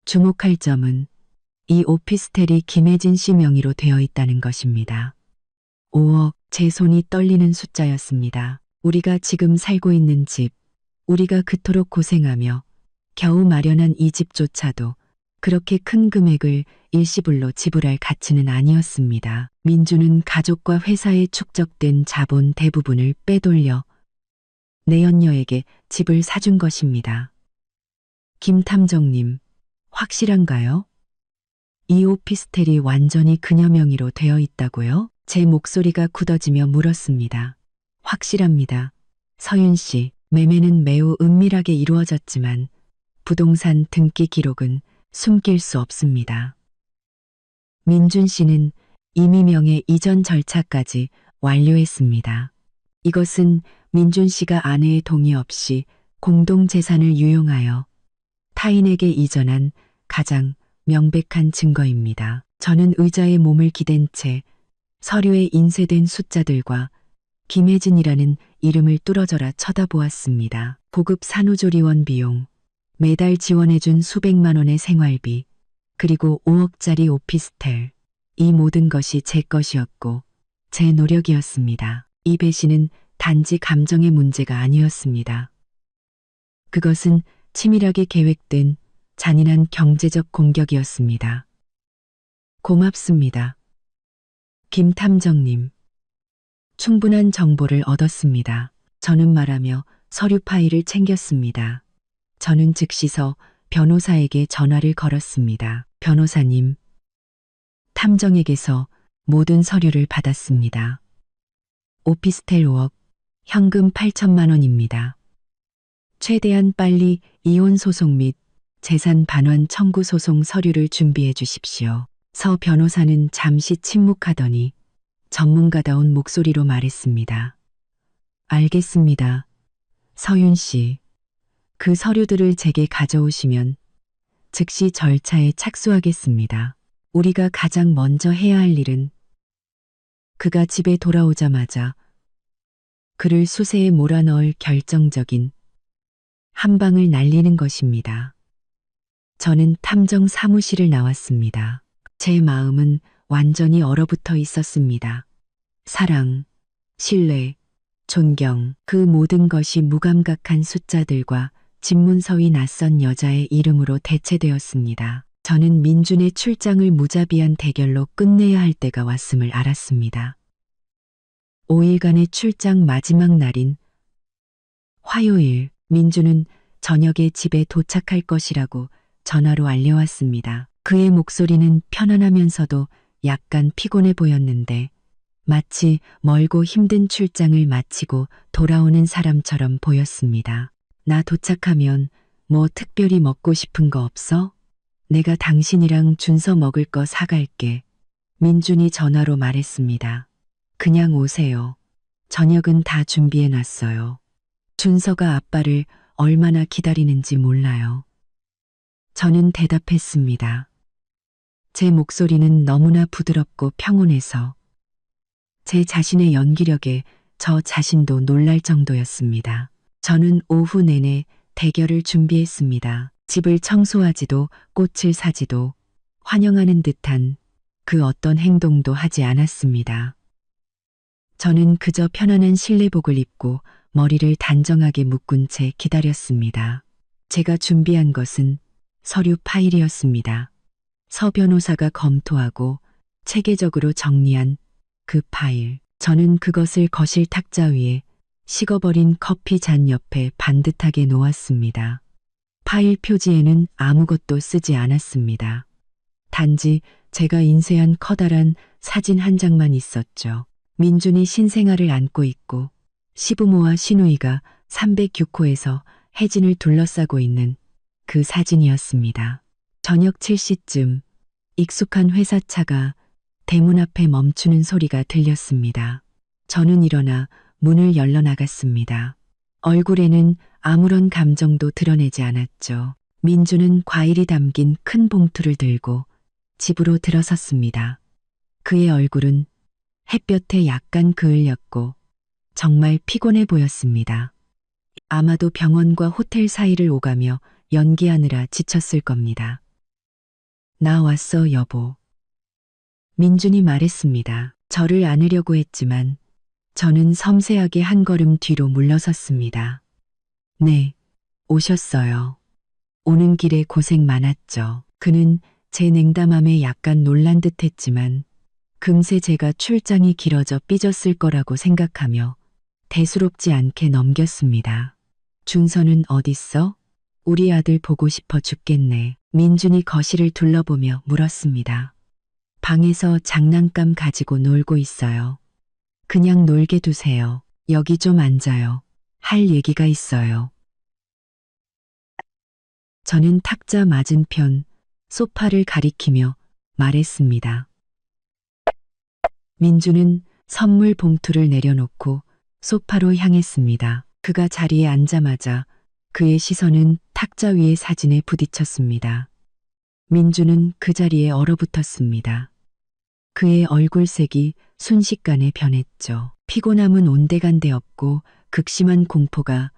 주목할 점은 이 오피스텔이 김혜진 씨 명의로 되어 있다는 것입니다. 5억, 제 손이 떨리는 숫자였습니다. 우리가 지금 살고 있는 집, 우리가 그토록 고생하며 겨우 마련한 이 집조차도 그렇게 큰 금액을 일시불로 지불할 가치는 아니었습니다. 민주는 가족과 회사에 축적된 자본 대부분을 빼돌려 내연녀에게 집을 사준 것입니다. 김 탐정님, 확실한가요? 이 오피스텔이 완전히 그녀 명의로 되어 있다고요? 제 목소리가 굳어지며 물었습니다. 확실합니다. 서윤 씨, 매매는 매우 은밀하게 이루어졌지만 부동산 등기 기록은 숨길 수 없습니다. 민준 씨는 임의명의 이전 절차까지 완료했습니다. 이것은 민준 씨가 아내의 동의 없이 공동재산을 유용하여 타인에게 이전한 가장 명백한 증거입니다. 저는 의자에 몸을 기댄 채 서류에 인쇄된 숫자들과 김혜진이라는 이름을 뚫어져라 쳐다보았습니다. 고급 산후조리원 비용, 매달 지원해준 수백만 원의 생활비, 그리고 5억짜리 오피스텔. 이 모든 것이 제 것이었고 제 노력이었습니다. 이 배신은 단지 감정의 문제가 아니었습니다. 그것은 치밀하게 계획된 잔인한 경제적 공격이었습니다. 고맙습니다. 김 탐정님. 충분한 정보를 얻었습니다. 저는 말하며 서류 파일을 챙겼습니다. 저는 즉시서 변호사에게 전화를 걸었습니다. 변호사님. 탐정에게서 모든 서류를 받았습니다. 오피스텔 5억, 현금 8천만 원입니다. 최대한 빨리 이혼 소송 및 재산 반환 청구 소송 서류를 준비해 주십시오. 서 변호사는 잠시 침묵하더니 전문가다운 목소리로 말했습니다. 알겠습니다. 서윤 씨, 그 서류들을 제게 가져오시면 즉시 절차에 착수하겠습니다. 우리가 가장 먼저 해야 할 일은 그가 집에 돌아오자마자 그를 수세에 몰아넣을 결정적인 한 방을 날리는 것입니다. 저는 탐정 사무실을 나왔습니다. 제 마음은 완전히 얼어붙어 있었습니다. 사랑, 신뢰, 존경, 그 모든 것이 무감각한 숫자들과 집문서 위 낯선 여자의 이름으로 대체되었습니다. 저는 민준의 출장을 무자비한 대결로 끝내야 할 때가 왔음을 알았습니다. 5일간의 출장 마지막 날인 화요일, 민준은 저녁에 집에 도착할 것이라고 전화로 알려왔습니다. 그의 목소리는 편안하면서도 약간 피곤해 보였는데 마치 멀고 힘든 출장을 마치고 돌아오는 사람처럼 보였습니다. 나 도착하면 뭐 특별히 먹고 싶은 거 없어? 내가 당신이랑 준서 먹을 거 사갈게. 민준이 전화로 말했습니다. 그냥 오세요. 저녁은 다 준비해 놨어요. 준서가 아빠를 얼마나 기다리는지 몰라요. 저는 대답했습니다. 제 목소리는 너무나 부드럽고 평온해서 제 자신의 연기력에 저 자신도 놀랄 정도였습니다. 저는 오후 내내 대결을 준비했습니다. 집을 청소하지도 꽃을 사지도 환영하는 듯한 그 어떤 행동도 하지 않았습니다. 저는 그저 편안한 실내복을 입고 머리를 단정하게 묶은 채 기다렸습니다. 제가 준비한 것은 서류 파일이었습니다. 서 변호사가 검토하고 체계적으로 정리한 그 파일. 저는 그것을 거실 탁자 위에 식어버린 커피 잔 옆에 반듯하게 놓았습니다. 파일 표지에는 아무것도 쓰지 않았습니다. 단지 제가 인쇄한 커다란 사진 한 장만 있었죠. 민준이 신생아를 안고 있고 시부모와 시누이가 306호에서 혜진을 둘러싸고 있는 그 사진이었습니다. 저녁 7시쯤 익숙한 회사차가 대문 앞에 멈추는 소리가 들렸습니다. 저는 일어나 문을 열러 나갔습니다. 얼굴에는 아무런 감정도 드러내지 않았죠. 민주는 과일이 담긴 큰 봉투를 들고 집으로 들어섰습니다. 그의 얼굴은 햇볕에 약간 그을렸고 정말 피곤해 보였습니다. 아마도 병원과 호텔 사이를 오가며 연기하느라 지쳤을 겁니다. 나 왔어, 여보. 민준이 말했습니다. 저를 안으려고 했지만 저는 섬세하게 한 걸음 뒤로 물러섰습니다. 네, 오셨어요. 오는 길에 고생 많았죠. 그는 제 냉담함에 약간 놀란 듯 했지만 금세 제가 출장이 길어져 삐졌을 거라고 생각하며 대수롭지 않게 넘겼습니다. 준서는 어딨어? 우리 아들 보고 싶어 죽겠네. 민준이 거실을 둘러보며 물었습니다. 방에서 장난감 가지고 놀고 있어요. 그냥 놀게 두세요. 여기 좀 앉아요. 할 얘기가 있어요. 저는 탁자 맞은편 소파를 가리키며 말했습니다. 민주는 선물 봉투를 내려놓고 소파로 향했습니다. 그가 자리에 앉자마자 그의 시선은 탁자 위의 사진에 부딪혔습니다. 민주는 그 자리에 얼어붙었습니다. 그의 얼굴색이 순식간에 변했죠. 피곤함은 온데간데 없고 극심한 공포가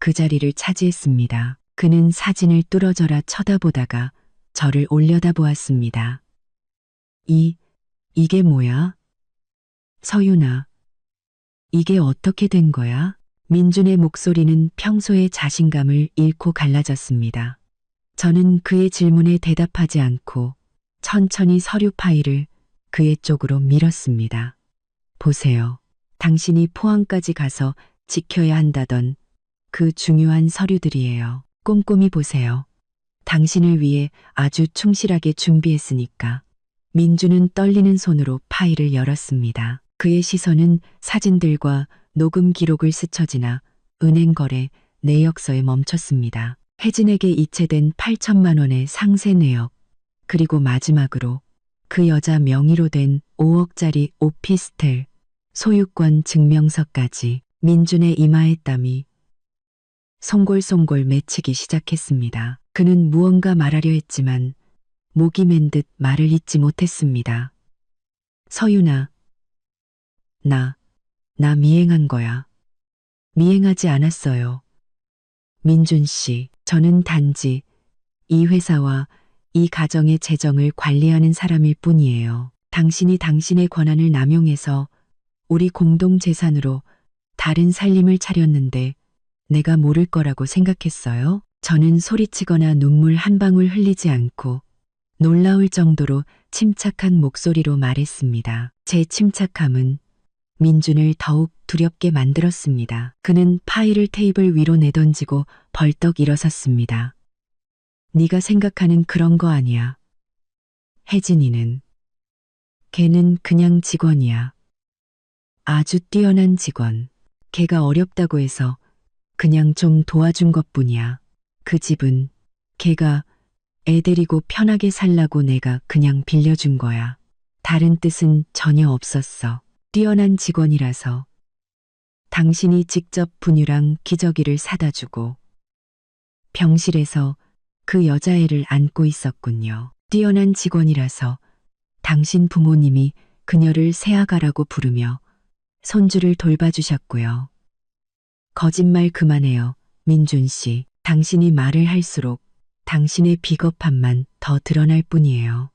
그 자리를 차지했습니다. 그는 사진을 뚫어져라 쳐다보다가 저를 올려다보았습니다. 이게 뭐야? 서윤아, 이게 어떻게 된 거야? 민준의 목소리는 평소의 자신감을 잃고 갈라졌습니다. 저는 그의 질문에 대답하지 않고 천천히 서류 파일을 그의 쪽으로 밀었습니다. 보세요. 당신이 포항까지 가서 지켜야 한다던 그 중요한 서류들이에요. 꼼꼼히 보세요. 당신을 위해 아주 충실하게 준비했으니까. 민주는 떨리는 손으로 파일을 열었습니다. 그의 시선은 사진들과 녹음 기록을 스쳐 지나 은행 거래 내역서에 멈췄습니다. 혜진에게 이체된 8천만 원의 상세 내역, 그리고 마지막으로 그 여자 명의로 된 5억짜리 오피스텔 소유권 증명서까지. 민준의 이마에 땀이 송골송골 맺히기 시작했습니다. 그는 무언가 말하려 했지만 목이 맨 듯 말을 잇지 못했습니다. 서윤아, 나 미행한 거야. 미행하지 않았어요. 민준 씨, 저는 단지 이 회사와 이 가정의 재정을 관리하는 사람일 뿐이에요. 당신이 당신의 권한을 남용해서 우리 공동 재산으로 다른 살림을 차렸는데 내가 모를 거라고 생각했어요? 저는 소리치거나 눈물 한 방울 흘리지 않고 놀라울 정도로 침착한 목소리로 말했습니다. 제 침착함은 민준을 더욱 두렵게 만들었습니다. 그는 파일을 테이블 위로 내던지고 벌떡 일어섰습니다. 네가 생각하는 그런 거 아니야. 혜진이는. 걔는 그냥 직원이야. 아주 뛰어난 직원. 걔가 어렵다고 해서 그냥 좀 도와준 것뿐이야. 그 집은 걔가 애 데리고 편하게 살라고 내가 그냥 빌려준 거야. 다른 뜻은 전혀 없었어. 뛰어난 직원이라서 당신이 직접 분유랑 기저귀를 사다 주고 병실에서 그 여자애를 안고 있었군요. 뛰어난 직원이라서 당신 부모님이 그녀를 새아가라고 부르며 손주를 돌봐주셨고요. 거짓말 그만해요, 민준 씨. 당신이 말을 할수록 당신의 비겁함만 더 드러날 뿐이에요.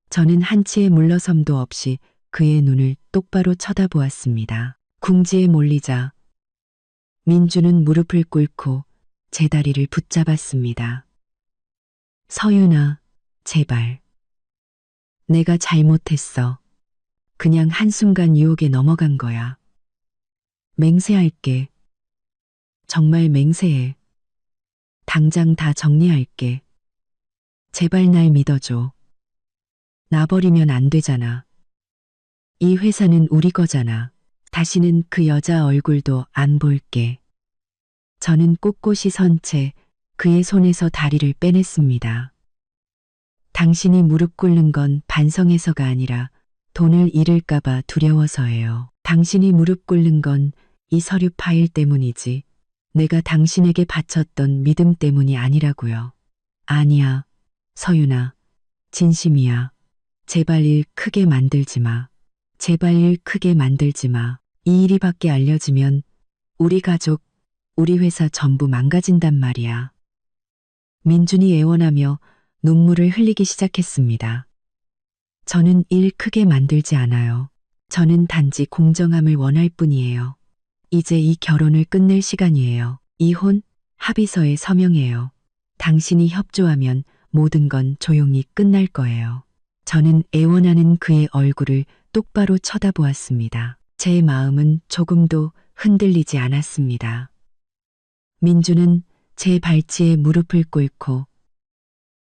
저는 한치의 물러섬도 없이 그의 눈을 똑바로 쳐다보았습니다. 궁지에 몰리자 민주는 무릎을 꿇고 제 다리를 붙잡았습니다. 서윤아, 제발. 내가 잘못했어. 그냥 한순간 유혹에 넘어간 거야. 맹세할게. 정말 맹세해. 당장 다 정리할게. 제발 날 믿어줘. 나 버리면 안 되잖아. 이 회사는 우리 거잖아. 다시는 그 여자 얼굴도 안 볼게. 저는 꼿꼿이 선 채 그의 손에서 다리를 빼냈습니다. 당신이 무릎 꿇는 건 반성해서가 아니라 돈을 잃을까봐 두려워서예요. 당신이 무릎 꿇는 건 이 서류 파일 때문이지 내가 당신에게 바쳤던 믿음 때문이 아니라고요. 아니야, 서윤아. 진심이야. 제발 일 크게 만들지 마. 제발 일 크게 만들지 마. 이 일이 밖에 알려지면 우리 가족, 우리 회사 전부 망가진단 말이야. 민준이 애원하며 눈물을 흘리기 시작했습니다. 저는 일 크게 만들지 않아요. 저는 단지 공정함을 원할 뿐이에요. 이제 이 결혼을 끝낼 시간이에요. 이혼, 합의서에 서명해요. 당신이 협조하면 모든 건 조용히 끝날 거예요. 저는 애원하는 그의 얼굴을 똑바로 쳐다보았습니다. 제 마음은 조금도 흔들리지 않았습니다. 민주는 제 발치에 무릎을 꿇고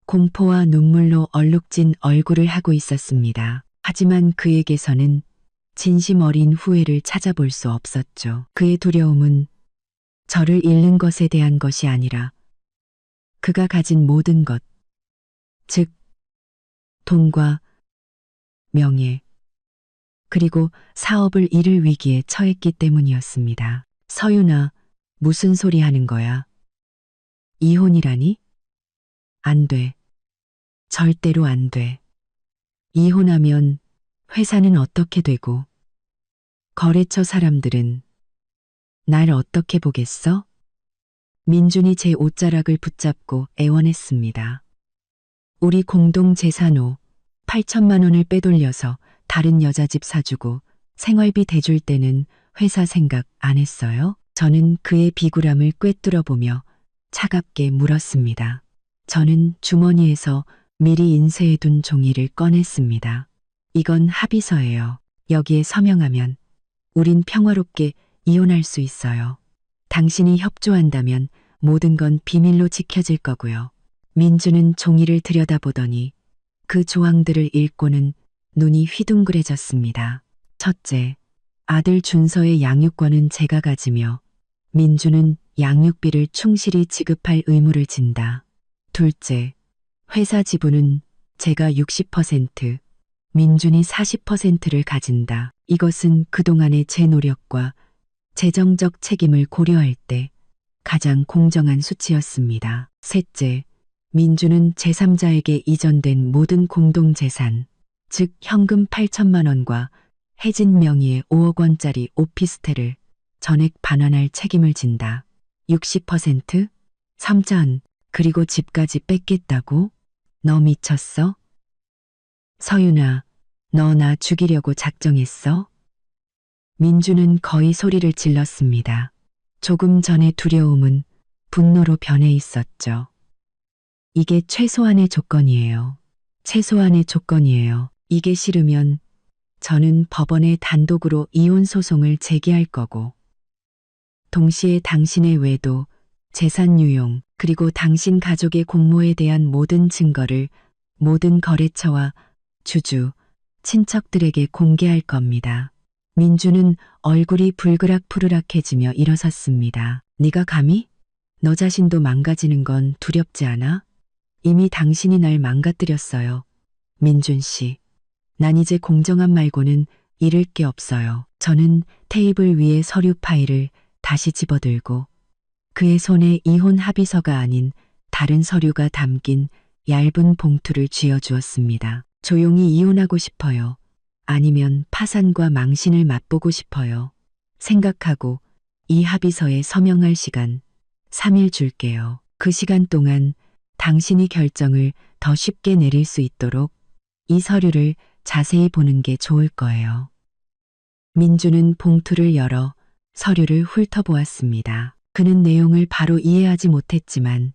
공포와 눈물로 얼룩진 얼굴을 하고 있었습니다. 하지만 그에게서는 진심 어린 후회를 찾아볼 수 없었죠. 그의 두려움은 저를 잃는 것에 대한 것이 아니라 그가 가진 모든 것, 즉 돈과 명예, 그리고 사업을 잃을 위기에 처했기 때문이었습니다. 서윤아, 무슨 소리 하는 거야? 이혼이라니? 안 돼. 절대로 안 돼. 이혼하면 회사는 어떻게 되고 거래처 사람들은 날 어떻게 보겠어? 민준이 제 옷자락을 붙잡고 애원했습니다. 우리 공동 재산호 8천만 원을 빼돌려서 다른 여자 집 사주고 생활비 대줄 때는 회사 생각 안 했어요? 저는 그의 비굴함을 꿰뚫어 보며 차갑게 물었습니다. 저는 주머니에서 미리 인쇄해둔 종이를 꺼냈습니다. 이건 합의서예요. 여기에 서명하면 우린 평화롭게 이혼할 수 있어요. 당신이 협조한다면 모든 건 비밀로 지켜질 거고요. 민주는 종이를 들여다보더니 그 조항들을 읽고는 눈이 휘둥그레졌습니다. 첫째, 아들 준서의 양육권은 제가 가지며 민주는 양육비를 충실히 지급할 의무를 진다. 둘째, 회사 지분은 제가 60%, 민준이 40%를 가진다. 이것은 그동안의 제 노력과 재정적 책임을 고려할 때 가장 공정한 수치였습니다. 셋째, 민주는 제3자에게 이전된 모든 공동재산, 즉 현금 8천만 원과 혜진 명의의 5억 원짜리 오피스텔을 전액 반환할 책임을 진다. 60%? 3전, 그리고 집까지 뺏겠다고? 너 미쳤어? 서윤아, 너 나 죽이려고 작정했어? 민주는 거의 소리를 질렀습니다. 조금 전의 두려움은 분노로 변해 있었죠. 이게 최소한의 조건이에요. 최소한의 조건이에요. 이게 싫으면 저는 법원에 단독으로 이혼 소송을 제기할 거고, 동시에 당신의 외도, 재산 유용, 그리고 당신 가족의 공모에 대한 모든 증거를 모든 거래처와 주주, 친척들에게 공개할 겁니다. 민주는 얼굴이 불그락푸르락해지며 일어섰습니다. 네가 감히? 너 자신도 망가지는 건 두렵지 않아? 이미 당신이 날 망가뜨렸어요. 민준 씨, 난 이제 공정함 말고는 잃을 게 없어요. 저는 테이블 위에 서류 파일을 다시 집어들고 그의 손에 이혼 합의서가 아닌 다른 서류가 담긴 얇은 봉투를 쥐어주었습니다. 조용히 이혼하고 싶어요. 아니면 파산과 망신을 맛보고 싶어요. 생각하고 이 합의서에 서명할 시간 3일 줄게요. 그 시간 동안 당신이 결정을 더 쉽게 내릴 수 있도록 이 서류를 자세히 보는 게 좋을 거예요. 민주는 봉투를 열어 서류를 훑어보았습니다. 그는 내용을 바로 이해하지 못했지만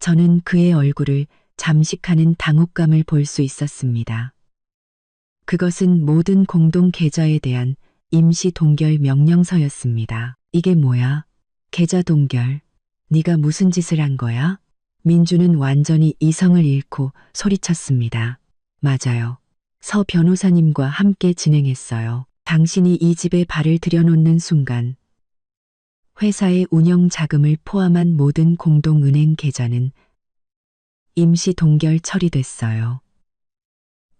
저는 그의 얼굴을 잠식하는 당혹감을 볼 수 있었습니다. 그것은 모든 공동 계좌에 대한 임시 동결 명령서였습니다. 이게 뭐야? 계좌 동결. 네가 무슨 짓을 한 거야? 민주는 완전히 이성을 잃고 소리쳤습니다. 맞아요. 서 변호사님과 함께 진행했어요. 당신이 이 집에 발을 들여놓는 순간 회사의 운영 자금을 포함한 모든 공동은행 계좌는 임시 동결 처리됐어요.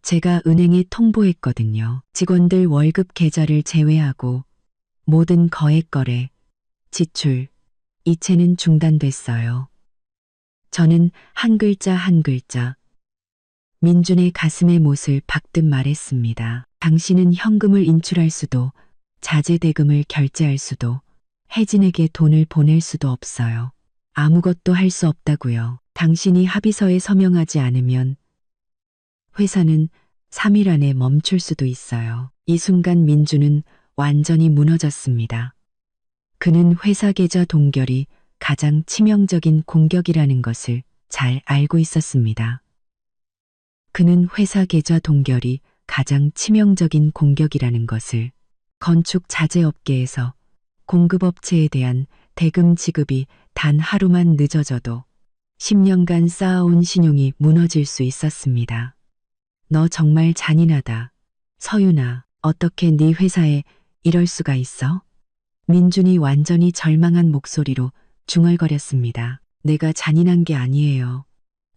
제가 은행에 통보했거든요. 직원들 월급 계좌를 제외하고 모든 거액 거래, 지출, 이체는 중단됐어요. 저는 한 글자 한 글자 민준의 가슴에 못을 박듯 말했습니다. 당신은 현금을 인출할 수도 자재 대금을 결제할 수도 혜진에게 돈을 보낼 수도 없어요. 아무것도 할 수 없다고요. 당신이 합의서에 서명하지 않으면 회사는 3일 안에 멈출 수도 있어요. 이 순간 민주는 완전히 무너졌습니다. 그는 회사 계좌 동결이 가장 치명적인 공격이라는 것을 잘 알고 있었습니다. 그는 회사 계좌 동결이 가장 치명적인 공격이라는 것을 건축 자재 업계에서 공급업체에 대한 대금 지급이 단 하루만 늦어져도 10년간 쌓아온 신용이 무너질 수 있었습니다. 너 정말 잔인하다. 서윤아, 어떻게 네 회사에 이럴 수가 있어? 민준이 완전히 절망한 목소리로 중얼거렸습니다. 내가 잔인한 게 아니에요.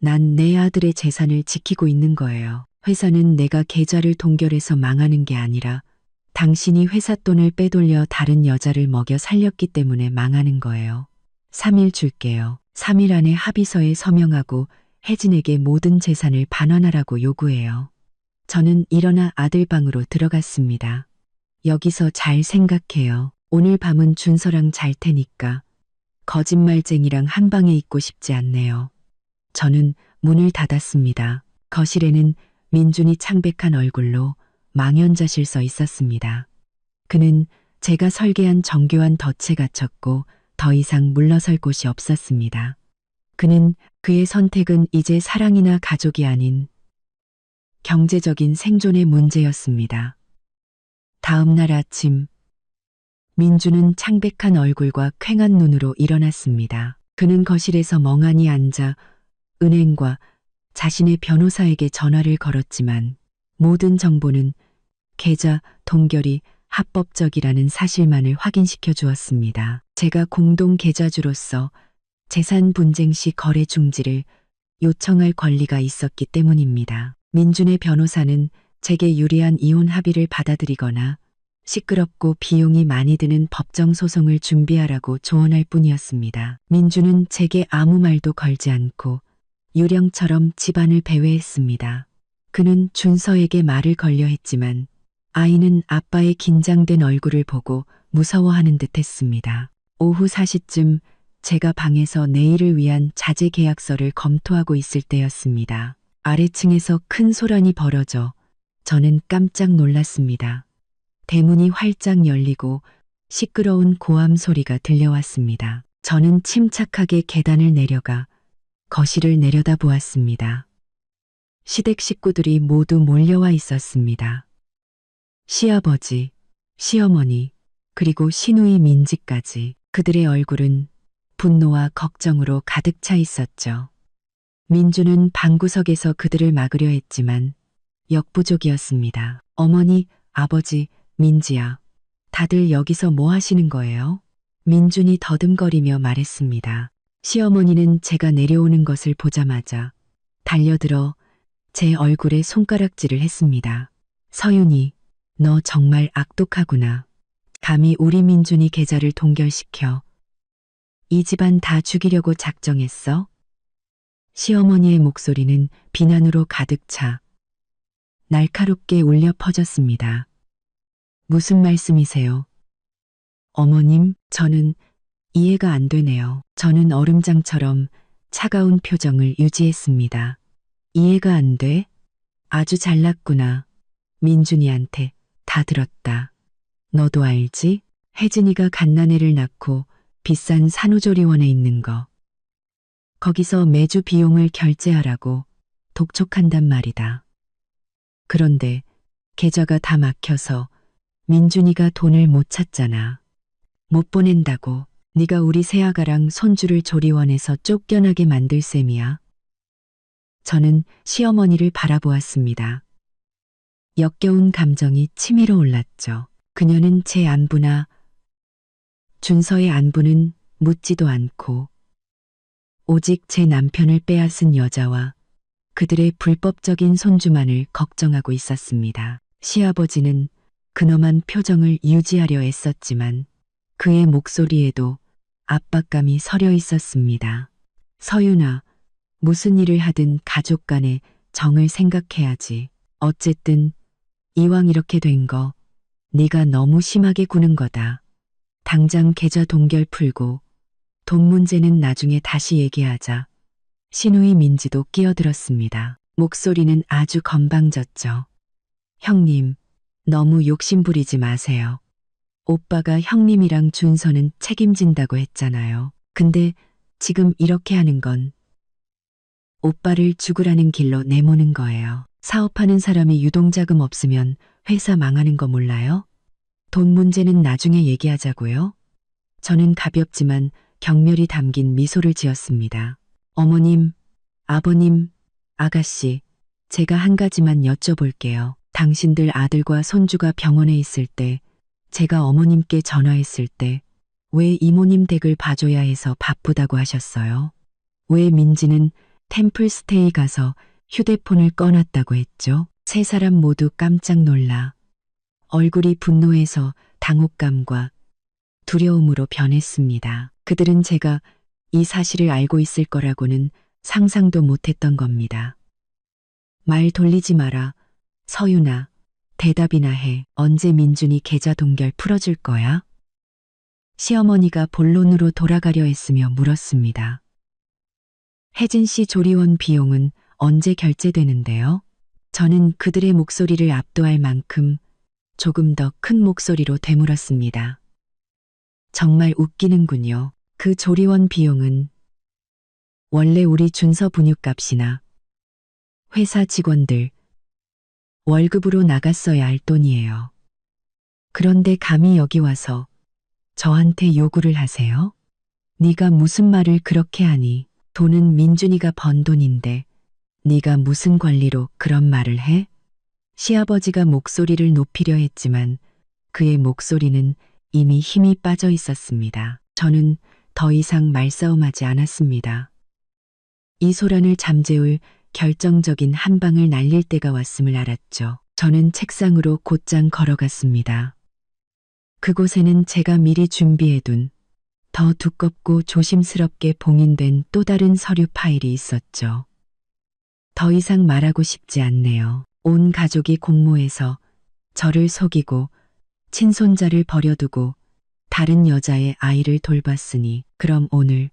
난 내 아들의 재산을 지키고 있는 거예요. 회사는 내가 계좌를 동결해서 망하는 게 아니라 당신이 회사 돈을 빼돌려 다른 여자를 먹여 살렸기 때문에 망하는 거예요. 3일 줄게요. 3일 안에 합의서에 서명하고 혜진에게 모든 재산을 반환하라고 요구해요. 저는 일어나 아들 방으로 들어갔습니다. 여기서 잘 생각해요. 오늘 밤은 준서랑 잘 테니까 거짓말쟁이랑 한 방에 있고 싶지 않네요. 저는 문을 닫았습니다. 거실에는 민준이 창백한 얼굴로 망연자실 서 있었습니다. 그는 제가 설계한 정교한 덫에 갇혔고 더 이상 물러설 곳이 없었습니다. 그는 그의 선택은 이제 사랑이나 가족이 아닌 경제적인 생존의 문제였습니다. 다음 날 아침, 민주는 창백한 얼굴과 퀭한 눈으로 일어났습니다. 그는 거실에서 멍하니 앉아 은행과 자신의 변호사에게 전화를 걸었지만 모든 정보는 계좌 동결이 합법적이라는 사실만을 확인시켜 주었습니다. 제가 공동 계좌주로서 재산 분쟁 시 거래 중지를 요청할 권리가 있었기 때문입니다. 민준의 변호사는 제게 유리한 이혼 합의를 받아들이거나 시끄럽고 비용이 많이 드는 법정 소송을 준비하라고 조언할 뿐이었습니다. 민준은 제게 아무 말도 걸지 않고 유령처럼 집안을 배회했습니다. 그는 준서에게 말을 걸려 했지만 아이는 아빠의 긴장된 얼굴을 보고 무서워하는 듯 했습니다. 오후 4시쯤 제가 방에서 내일을 위한 자재 계약서를 검토하고 있을 때였습니다. 아래층에서 큰 소란이 벌어져 저는 깜짝 놀랐습니다. 대문이 활짝 열리고 시끄러운 고함 소리가 들려왔습니다. 저는 침착하게 계단을 내려가 거실을 내려다보았습니다. 시댁 식구들이 모두 몰려와 있었습니다. 시아버지, 시어머니, 그리고 시누이 민지까지. 그들의 얼굴은 분노와 걱정으로 가득 차 있었죠. 민주는 방구석에서 그들을 막으려 했지만 역부족이었습니다. 어머니, 아버지, 민지야, 다들 여기서 뭐 하시는 거예요? 민준이 더듬거리며 말했습니다. 시어머니는 제가 내려오는 것을 보자마자 달려들어 제 얼굴에 손가락질을 했습니다. 서윤이, 너 정말 악독하구나. 감히 우리 민준이 계좌를 동결시켜. 이 집안 다 죽이려고 작정했어? 시어머니의 목소리는 비난으로 가득 차 날카롭게 울려 퍼졌습니다. 무슨 말씀이세요? 어머님, 저는 이해가 안 되네요. 저는 얼음장처럼 차가운 표정을 유지했습니다. 이해가 안 돼? 아주 잘났구나. 민준이한테 다 들었다. 너도 알지? 혜진이가 갓난애를 낳고 비싼 산후조리원에 있는 거. 거기서 매주 비용을 결제하라고 독촉한단 말이다. 그런데 계좌가 다 막혀서 민준이가 돈을 못 찾잖아. 못 보낸다고 네가 우리 새아가랑 손주를 조리원에서 쫓겨나게 만들 셈이야. 저는 시어머니를 바라보았습니다. 역겨운 감정이 치밀어 올랐죠. 그녀는 제 안부나 준서의 안부는 묻지도 않고 오직 제 남편을 빼앗은 여자와 그들의 불법적인 손주만을 걱정하고 있었습니다. 시아버지는 근엄한 표정을 유지하려 애썼지만 그의 목소리에도 압박감이 서려 있었습니다. 서윤아, 무슨 일을 하든 가족 간의 정을 생각해야지. 어쨌든 이왕 이렇게 된 거 네가 너무 심하게 구는 거다. 당장 계좌 동결 풀고 돈 문제는 나중에 다시 얘기하자. 신우이 민지도 끼어들었습니다. 목소리는 아주 건방졌죠. 형님, 너무 욕심 부리지 마세요. 오빠가 형님이랑 준서는 책임진다고 했잖아요. 근데 지금 이렇게 하는 건 오빠를 죽으라는 길로 내모는 거예요. 사업하는 사람이 유동자금 없으면 회사 망하는 거 몰라요? 돈 문제는 나중에 얘기하자고요. 저는 가볍지만 경멸이 담긴 미소를 지었습니다. 어머님, 아버님, 아가씨, 제가 한 가지만 여쭤볼게요. 당신들 아들과 손주가 병원에 있을 때, 제가 어머님께 전화했을 때, 왜 이모님 댁을 봐줘야 해서 바쁘다고 하셨어요? 왜 민지는 템플스테이 가서 휴대폰을 꺼놨다고 했죠? 세 사람 모두 깜짝 놀라 얼굴이 분노에서 당혹감과 두려움으로 변했습니다. 그들은 제가 이 사실을 알고 있을 거라고는 상상도 못했던 겁니다. 말 돌리지 마라. 서윤아, 대답이나 해. 언제 민준이 계좌 동결 풀어줄 거야? 시어머니가 본론으로 돌아가려 했으며 물었습니다. 혜진 씨 조리원 비용은 언제 결제되는데요? 저는 그들의 목소리를 압도할 만큼 조금 더 큰 목소리로 되물었습니다. 정말 웃기는군요. 그 조리원 비용은 원래 우리 준서 분유값이나 회사 직원들 월급으로 나갔어야 할 돈이에요. 그런데 감히 여기 와서 저한테 요구를 하세요? 네가 무슨 말을 그렇게 하니? 돈은 민준이가 번 돈인데 네가 무슨 권리로 그런 말을 해? 시아버지가 목소리를 높이려 했지만 그의 목소리는 이미 힘이 빠져 있었습니다. 저는 더 이상 말싸움하지 않았습니다. 이 소란을 잠재울 결정적인 한 방을 날릴 때가 왔음을 알았죠. 저는 책상으로 곧장 걸어갔습니다. 그곳에는 제가 미리 준비해둔 더 두껍고 조심스럽게 봉인된 또 다른 서류 파일이 있었죠. 더 이상 말하고 싶지 않네요. 온 가족이 공모해서 저를 속이고 친손자를 버려두고 다른 여자의 아이를 돌봤으니 그럼 오늘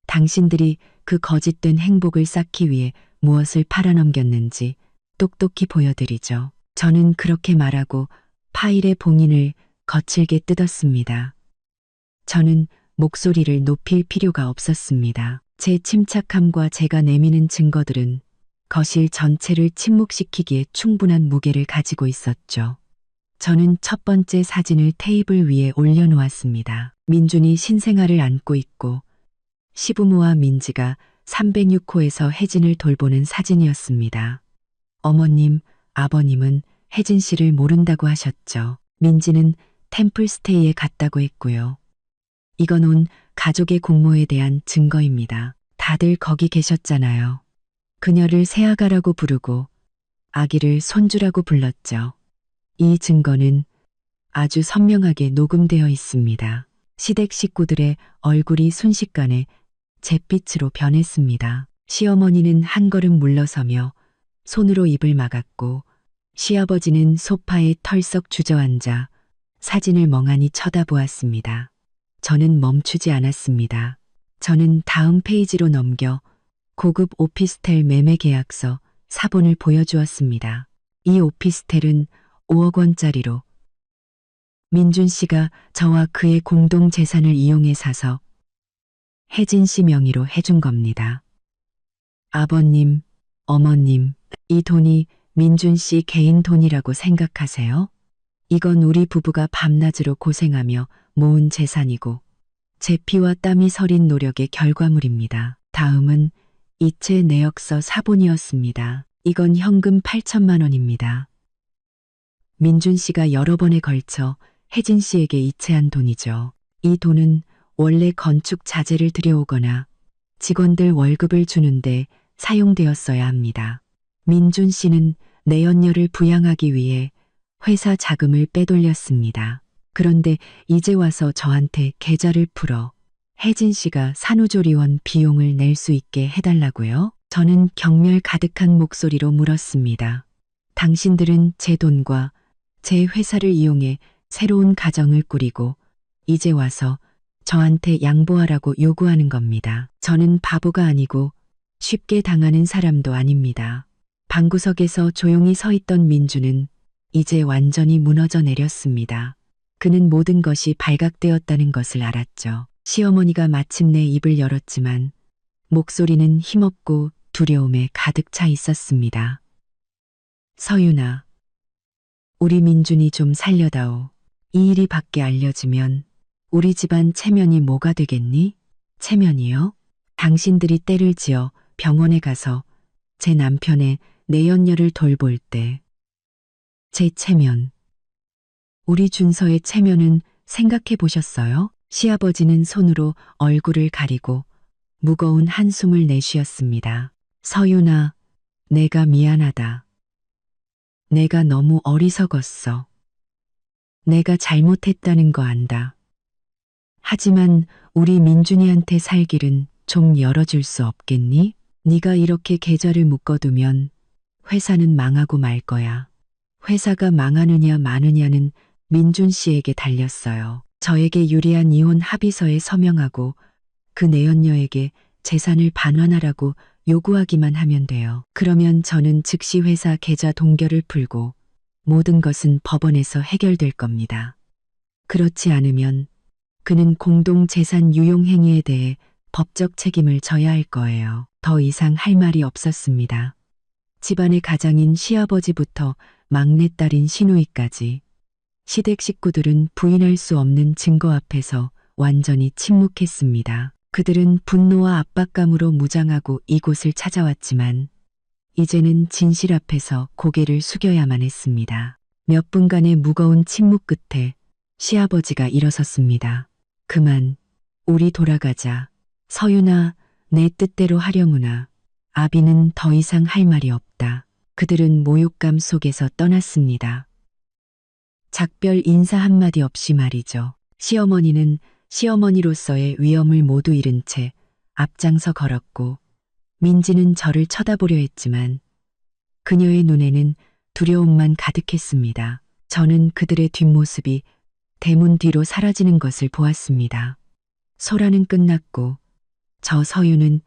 당신들이 그 거짓된 행복을 쌓기 위해 무엇을 팔아넘겼는지 똑똑히 보여드리죠. 저는 그렇게 말하고 파일의 봉인을 거칠게 뜯었습니다. 저는 목소리를 높일 필요가 없었습니다. 제 침착함과 제가 내미는 증거들은 거실 전체를 침묵시키기에 충분한 무게를 가지고 있었죠. 저는 첫 번째 사진을 테이블 위에 올려놓았습니다. 민준이 신생아를 안고 있고 시부모와 민지가 306호에서 혜진을 돌보는 사진이었습니다. 어머님, 아버님은 혜진 씨를 모른다고 하셨죠. 민지는 템플스테이에 갔다고 했고요. 이건 온 가족의 공모에 대한 증거입니다. 다들 거기 계셨잖아요. 그녀를 새아가라고 부르고 아기를 손주라고 불렀죠. 이 증거는 아주 선명하게 녹음되어 있습니다. 시댁 식구들의 얼굴이 순식간에 잿빛으로 변했습니다. 시어머니는 한 걸음 물러서며 손으로 입을 막았고 시아버지는 소파에 털썩 주저앉아 사진을 멍하니 쳐다보았습니다. 저는 멈추지 않았습니다. 저는 다음 페이지로 넘겨 고급 오피스텔 매매 계약서 사본을 보여주었습니다. 이 오피스텔은 5억 원짜리로 민준 씨가 저와 그의 공동 재산을 이용해 사서 혜진 씨 명의로 해준 겁니다. 아버님, 어머님, 이 돈이 민준 씨 개인 돈이라고 생각하세요? 이건 우리 부부가 밤낮으로 고생하며 모은 재산이고 제 피와 땀이 서린 노력의 결과물입니다. 다음은 이체 내역서 사본이었습니다. 이건 현금 8천만 원입니다. 민준 씨가 여러 번에 걸쳐 혜진 씨에게 이체한 돈이죠. 이 돈은 원래 건축 자재를 들여오거나 직원들 월급을 주는데 사용되었어야 합니다. 민준 씨는 내연녀를 부양하기 위해 회사 자금을 빼돌렸습니다. 그런데 이제 와서 저한테 계좌를 풀어 혜진 씨가 산후조리원 비용을 낼 수 있게 해달라고요? 저는 경멸 가득한 목소리로 물었습니다. 당신들은 제 돈과 제 회사를 이용해 새로운 가정을 꾸리고 이제 와서 저한테 양보하라고 요구하는 겁니다. 저는 바보가 아니고 쉽게 당하는 사람도 아닙니다. 방구석에서 조용히 서 있던 민주는 이제 완전히 무너져 내렸습니다. 그는 모든 것이 발각되었다는 것을 알았죠. 시어머니가 마침내 입을 열었지만 목소리는 힘없고 두려움에 가득 차 있었습니다. 서윤아, 우리 민준이 좀 살려다오. 이 일이 밖에 알려지면 우리 집안 체면이 뭐가 되겠니? 체면이요? 당신들이 때를 지어 병원에 가서 제 남편의 내연녀를 돌볼 때 제 체면, 우리 준서의 체면은 생각해 보셨어요? 시아버지는 손으로 얼굴을 가리고 무거운 한숨을 내쉬었습니다. 서윤아, 내가 미안하다. 내가 너무 어리석었어. 내가 잘못했다는 거 안다. 하지만 우리 민준이한테 살 길은 좀 열어줄 수 없겠니? 네가 이렇게 계좌를 묶어두면 회사는 망하고 말 거야. 회사가 망하느냐 마느냐는 민준 씨에게 달렸어요. 저에게 유리한 이혼 합의서에 서명하고 그 내연녀에게 재산을 반환하라고 요구하기만 하면 돼요. 그러면 저는 즉시 회사 계좌 동결을 풀고 모든 것은 법원에서 해결될 겁니다. 그렇지 않으면 그는 공동 재산 유용 행위에 대해 법적 책임을 져야 할 거예요. 더 이상 할 말이 없었습니다. 집안의 가장인 시아버지부터 막내딸인 시누이까지 시댁 식구들은 부인할 수 없는 증거 앞에서 완전히 침묵했습니다. 그들은 분노와 압박감으로 무장하고 이곳을 찾아왔지만 이제는 진실 앞에서 고개를 숙여야만 했습니다. 몇 분간의 무거운 침묵 끝에 시아버지가 일어섰습니다. 그만, 우리 돌아가자. 서윤아, 내 뜻대로 하려무나. 아비는 더 이상 할 말이 없다. 그들은 모욕감 속에서 떠났습니다. 작별 인사 한마디 없이 말이죠. 시어머니는 시어머니로서의 위엄을 모두 잃은 채 앞장서 걸었고 민지는 저를 쳐다보려 했지만 그녀의 눈에는 두려움만 가득했습니다. 저는 그들의 뒷모습이 대문 뒤로 사라지는 것을 보았습니다. 소라는 끝났고 저 서유는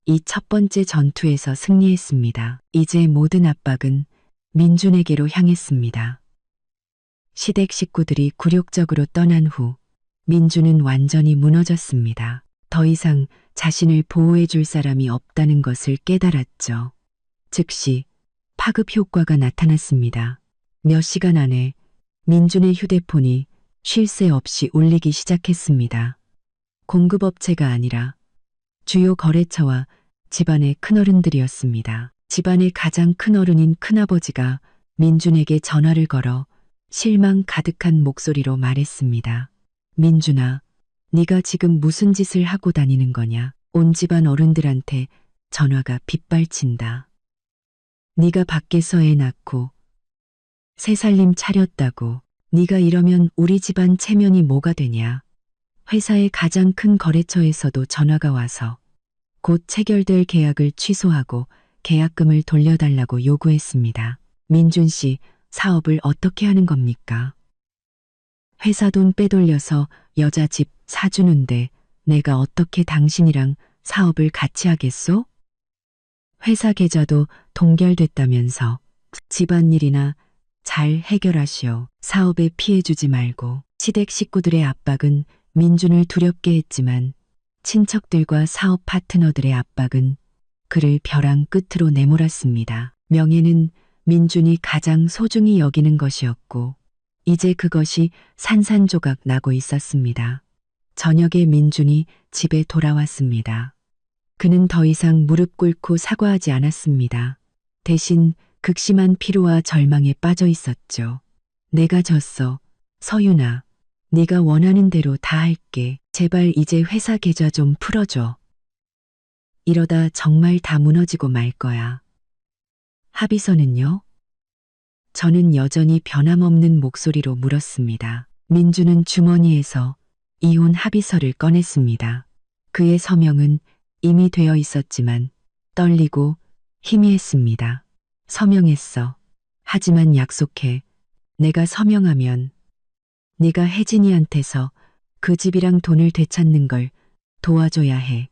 이 첫 번째 전투에서 승리했습니다. 이제 모든 압박은 민준에게로 향했습니다. 시댁 식구들이 굴욕적으로 떠난 후 민준은 완전히 무너졌습니다. 더 이상 자신을 보호해 줄 사람이 없다는 것을 깨달았죠. 즉시 파급 효과가 나타났습니다. 몇 시간 안에 민준의 휴대폰이 쉴 새 없이 울리기 시작했습니다. 공급업체가 아니라 주요 거래처와 집안의 큰어른들이었습니다. 집안의 가장 큰어른인 큰아버지가 민준에게 전화를 걸어 실망 가득한 목소리로 말했습니다. 민준아, 네가 지금 무슨 짓을 하고 다니는 거냐? 온 집안 어른들한테 전화가 빗발친다. 네가 밖에서 애 낳고 새 살림 차렸다고. 네가 이러면 우리 집안 체면이 뭐가 되냐. 회사의 가장 큰 거래처에서도 전화가 와서 곧 체결될 계약을 취소하고 계약금을 돌려달라고 요구했습니다. 민준 씨, 사업을 어떻게 하는 겁니까? 회사 돈 빼돌려서 여자 집 사주는데 내가 어떻게 당신이랑 사업을 같이 하겠소? 회사 계좌도 동결됐다면서 집안일이나 잘 해결하시오. 사업에 피해 주지 말고. 시댁 식구들의 압박은 민준을 두렵게 했지만 친척들과 사업 파트너들의 압박은 그를 벼랑 끝으로 내몰았습니다. 명예는 민준이 가장 소중히 여기는 것이었고 이제 그것이 산산조각 나고 있었습니다. 저녁에 민준이 집에 돌아왔습니다. 그는 더 이상 무릎 꿇고 사과하지 않았습니다. 대신 극심한 피로와 절망에 빠져 있었죠. 내가 졌어. 서윤아. 네가 원하는 대로 다 할게. 제발 이제 회사 계좌 좀 풀어줘. 이러다 정말 다 무너지고 말 거야. 합의서는요? 저는 여전히 변함없는 목소리로 물었습니다. 민주는 주머니에서 이혼 합의서를 꺼냈습니다. 그의 서명은 이미 되어 있었지만 떨리고 희미했습니다. 서명했어. 하지만 약속해. 내가 서명하면 네가 혜진이한테서 그 집이랑 돈을 되찾는 걸 도와줘야 해.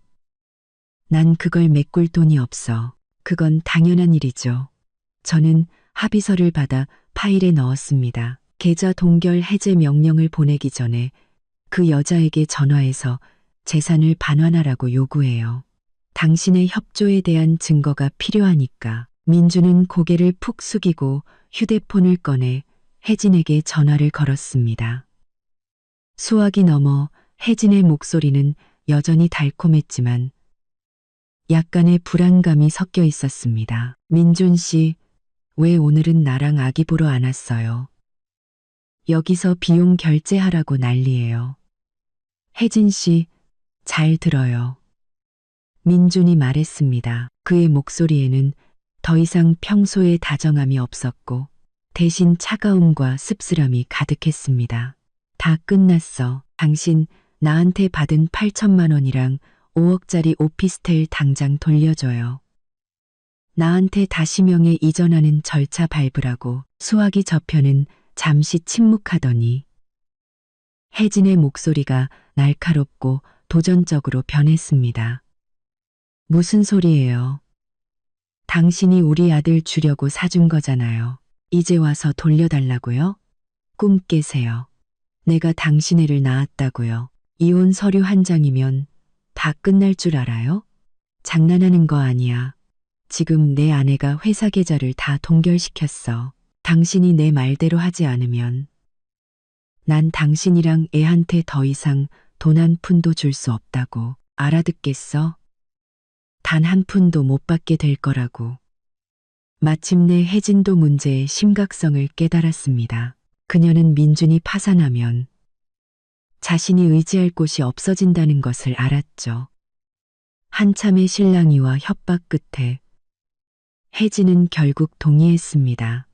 난 그걸 메꿀 돈이 없어. 그건 당연한 일이죠. 저는 합의서를 받아 파일에 넣었습니다. 계좌 동결 해제 명령을 보내기 전에 그 여자에게 전화해서 재산을 반환하라고 요구해요. 당신의 협조에 대한 증거가 필요하니까. 민주는 고개를 푹 숙이고 휴대폰을 꺼내 혜진에게 전화를 걸었습니다. 수화기 넘어 혜진의 목소리는 여전히 달콤했지만 약간의 불안감이 섞여 있었습니다. 민준 씨, 왜 오늘은 나랑 아기 보러 안 왔어요? 여기서 비용 결제하라고 난리예요. 혜진 씨, 잘 들어요. 민준이 말했습니다. 그의 목소리에는 더 이상 평소의 다정함이 없었고 대신 차가움과 씁쓸함이 가득했습니다. 다 끝났어. 당신 나한테 받은 8천만 원이랑 5억짜리 오피스텔 당장 돌려줘요. 나한테 다시 명예 이전하는 절차 밟으라고. 수화기 저편은 잠시 침묵하더니 혜진의 목소리가 날카롭고 도전적으로 변했습니다. 무슨 소리예요? 당신이 우리 아들 주려고 사준 거잖아요. 이제 와서 돌려달라고요? 꿈 깨세요. 내가 당신 애를 낳았다고요. 이혼 서류 한 장이면 다 끝날 줄 알아요? 장난하는 거 아니야. 지금 내 아내가 회사 계좌를 다 동결시켰어. 당신이 내 말대로 하지 않으면 난 당신이랑 애한테 더 이상 돈 한 푼도 줄 수 없다고. 알아듣겠어? 단 한 푼도 못 받게 될 거라고. 마침내 혜진도 문제의 심각성을 깨달았습니다. 그녀는 민준이 파산하면 자신이 의지할 곳이 없어진다는 것을 알았죠. 한참의 실랑이와 협박 끝에 혜진은 결국 동의했습니다.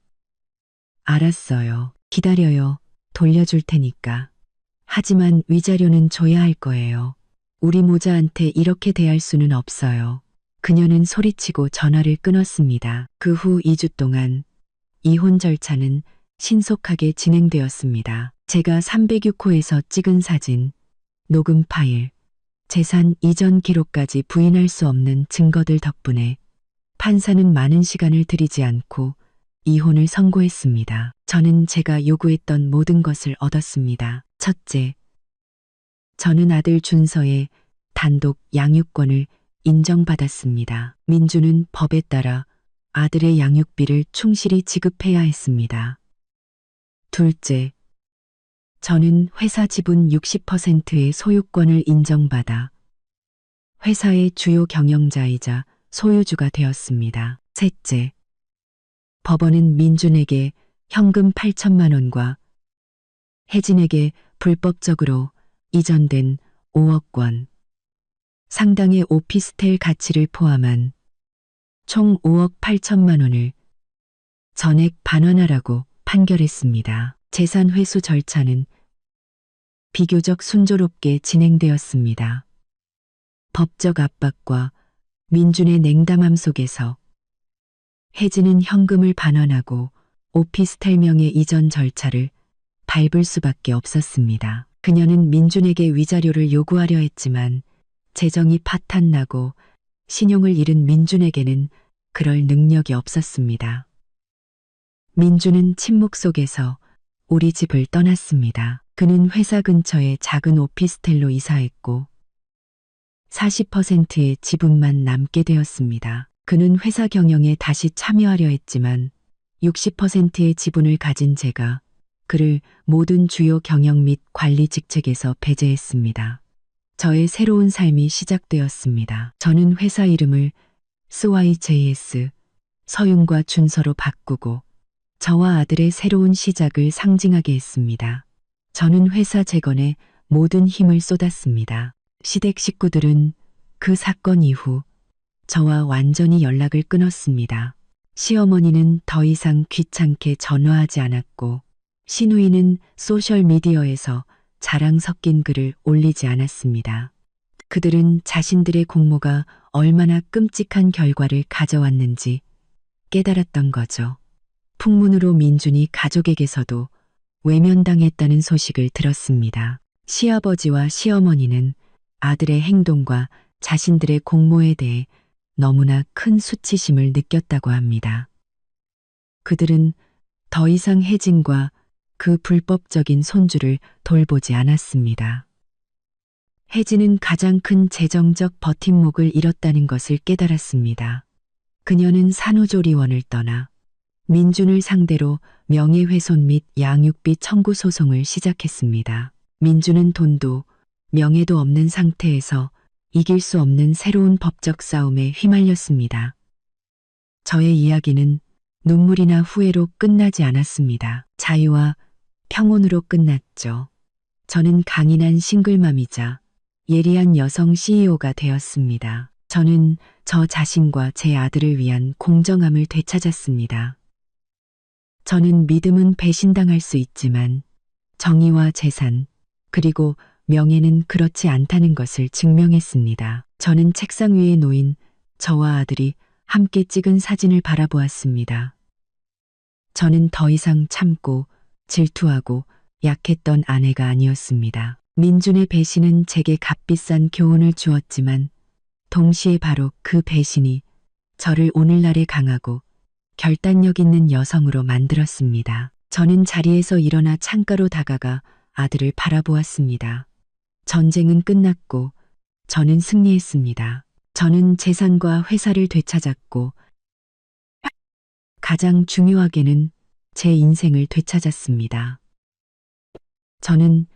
알았어요. 기다려요. 돌려줄 테니까. 하지만 위자료는 줘야 할 거예요. 우리 모자한테 이렇게 대할 수는 없어요. 그녀는 소리치고 전화를 끊었습니다. 그 후 2주 동안 이혼 절차는 신속하게 진행되었습니다. 제가 306호에서 찍은 사진, 녹음 파일, 재산 이전 기록까지 부인할 수 없는 증거들 덕분에 판사는 많은 시간을 들이지 않고 이혼을 선고했습니다. 저는 제가 요구했던 모든 것을 얻었습니다. 첫째, 저는 아들 준서의 단독 양육권을 인정받았습니다. 민주는 법에 따라 아들의 양육비를 충실히 지급해야 했습니다. 둘째, 저는 회사 지분 60%의 소유권을 인정받아 회사의 주요 경영자이자 소유주가 되었습니다. 셋째, 법원은 민준에게 현금 8천만 원과 혜진에게 불법적으로 이전된 5억 원 상당의 오피스텔 가치를 포함한 총 5억 8천만 원을 전액 반환하라고 판결했습니다. 재산 회수 절차는 비교적 순조롭게 진행되었습니다. 법적 압박과 민준의 냉담함 속에서 혜진은 현금을 반환하고 오피스텔 명의 이전 절차를 밟을 수밖에 없었습니다. 그녀는 민준에게 위자료를 요구하려 했지만 재정이 파탄나고 신용을 잃은 민준에게는 그럴 능력이 없었습니다. 민준은 침묵 속에서 우리 집을 떠났습니다. 그는 회사 근처의 작은 오피스텔로 이사했고 40%의 지분만 남게 되었습니다. 그는 회사 경영에 다시 참여하려 했지만 60%의 지분을 가진 제가 그를 모든 주요 경영 및 관리 직책에서 배제했습니다. 저의 새로운 삶이 시작되었습니다. 저는 회사 이름을 SYJS 서윤과 준서로 바꾸고 저와 아들의 새로운 시작을 상징하게 했습니다. 저는 회사 재건에 모든 힘을 쏟았습니다. 시댁 식구들은 그 사건 이후 저와 완전히 연락을 끊었습니다. 시어머니는 더 이상 귀찮게 전화하지 않았고 시누이는 소셜미디어에서 자랑 섞인 글을 올리지 않았습니다. 그들은 자신들의 공모가 얼마나 끔찍한 결과를 가져왔는지 깨달았던 거죠. 풍문으로 민준이 가족에게서도 외면당했다는 소식을 들었습니다. 시아버지와 시어머니는 아들의 행동과 자신들의 공모에 대해 너무나 큰 수치심을 느꼈다고 합니다. 그들은 더 이상 혜진과 그 불법적인 손주를 돌보지 않았습니다. 혜진은 가장 큰 재정적 버팀목을 잃었다는 것을 깨달았습니다. 그녀는 산후조리원을 떠나 민준을 상대로 명예훼손 및 양육비 청구 소송을 시작했습니다. 민준은 돈도 명예도 없는 상태에서 이길 수 없는 새로운 법적 싸움에 휘말렸습니다. 저의 이야기는 눈물이나 후회로 끝나지 않았습니다. 자유와 평온으로 끝났죠. 저는 강인한 싱글맘이자 예리한 여성 CEO가 되었습니다. 저는 저 자신과 제 아들을 위한 공정함을 되찾았습니다. 저는 믿음은 배신당할 수 있지만 정의와 재산 그리고 명예는 그렇지 않다는 것을 증명했습니다. 저는 책상 위에 놓인 저와 아들이 함께 찍은 사진을 바라보았습니다. 저는 더 이상 참고 질투하고 약했던 아내가 아니었습니다. 민준의 배신은 제게 값비싼 교훈을 주었지만 동시에 바로 그 배신이 저를 오늘날의 강하고 결단력 있는 여성으로 만들었습니다. 저는 자리에서 일어나 창가로 다가가 아들을 바라보았습니다. 전쟁은 끝났고 저는 승리했습니다. 저는 재산과 회사를 되찾았고 가장 중요하게는 제 인생을 되찾았습니다. 저는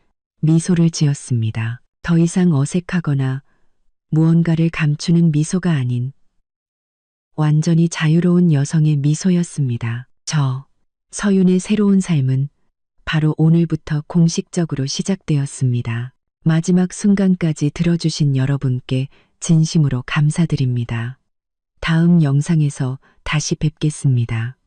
미소를 지었습니다. 더 이상 어색하거나 무언가를 감추는 미소가 아닌 완전히 자유로운 여성의 미소였습니다. 저 서윤의 새로운 삶은 바로 오늘부터 공식적으로 시작되었습니다. 마지막 순간까지 들어주신 여러분께 진심으로 감사드립니다. 다음 영상에서 다시 뵙겠습니다.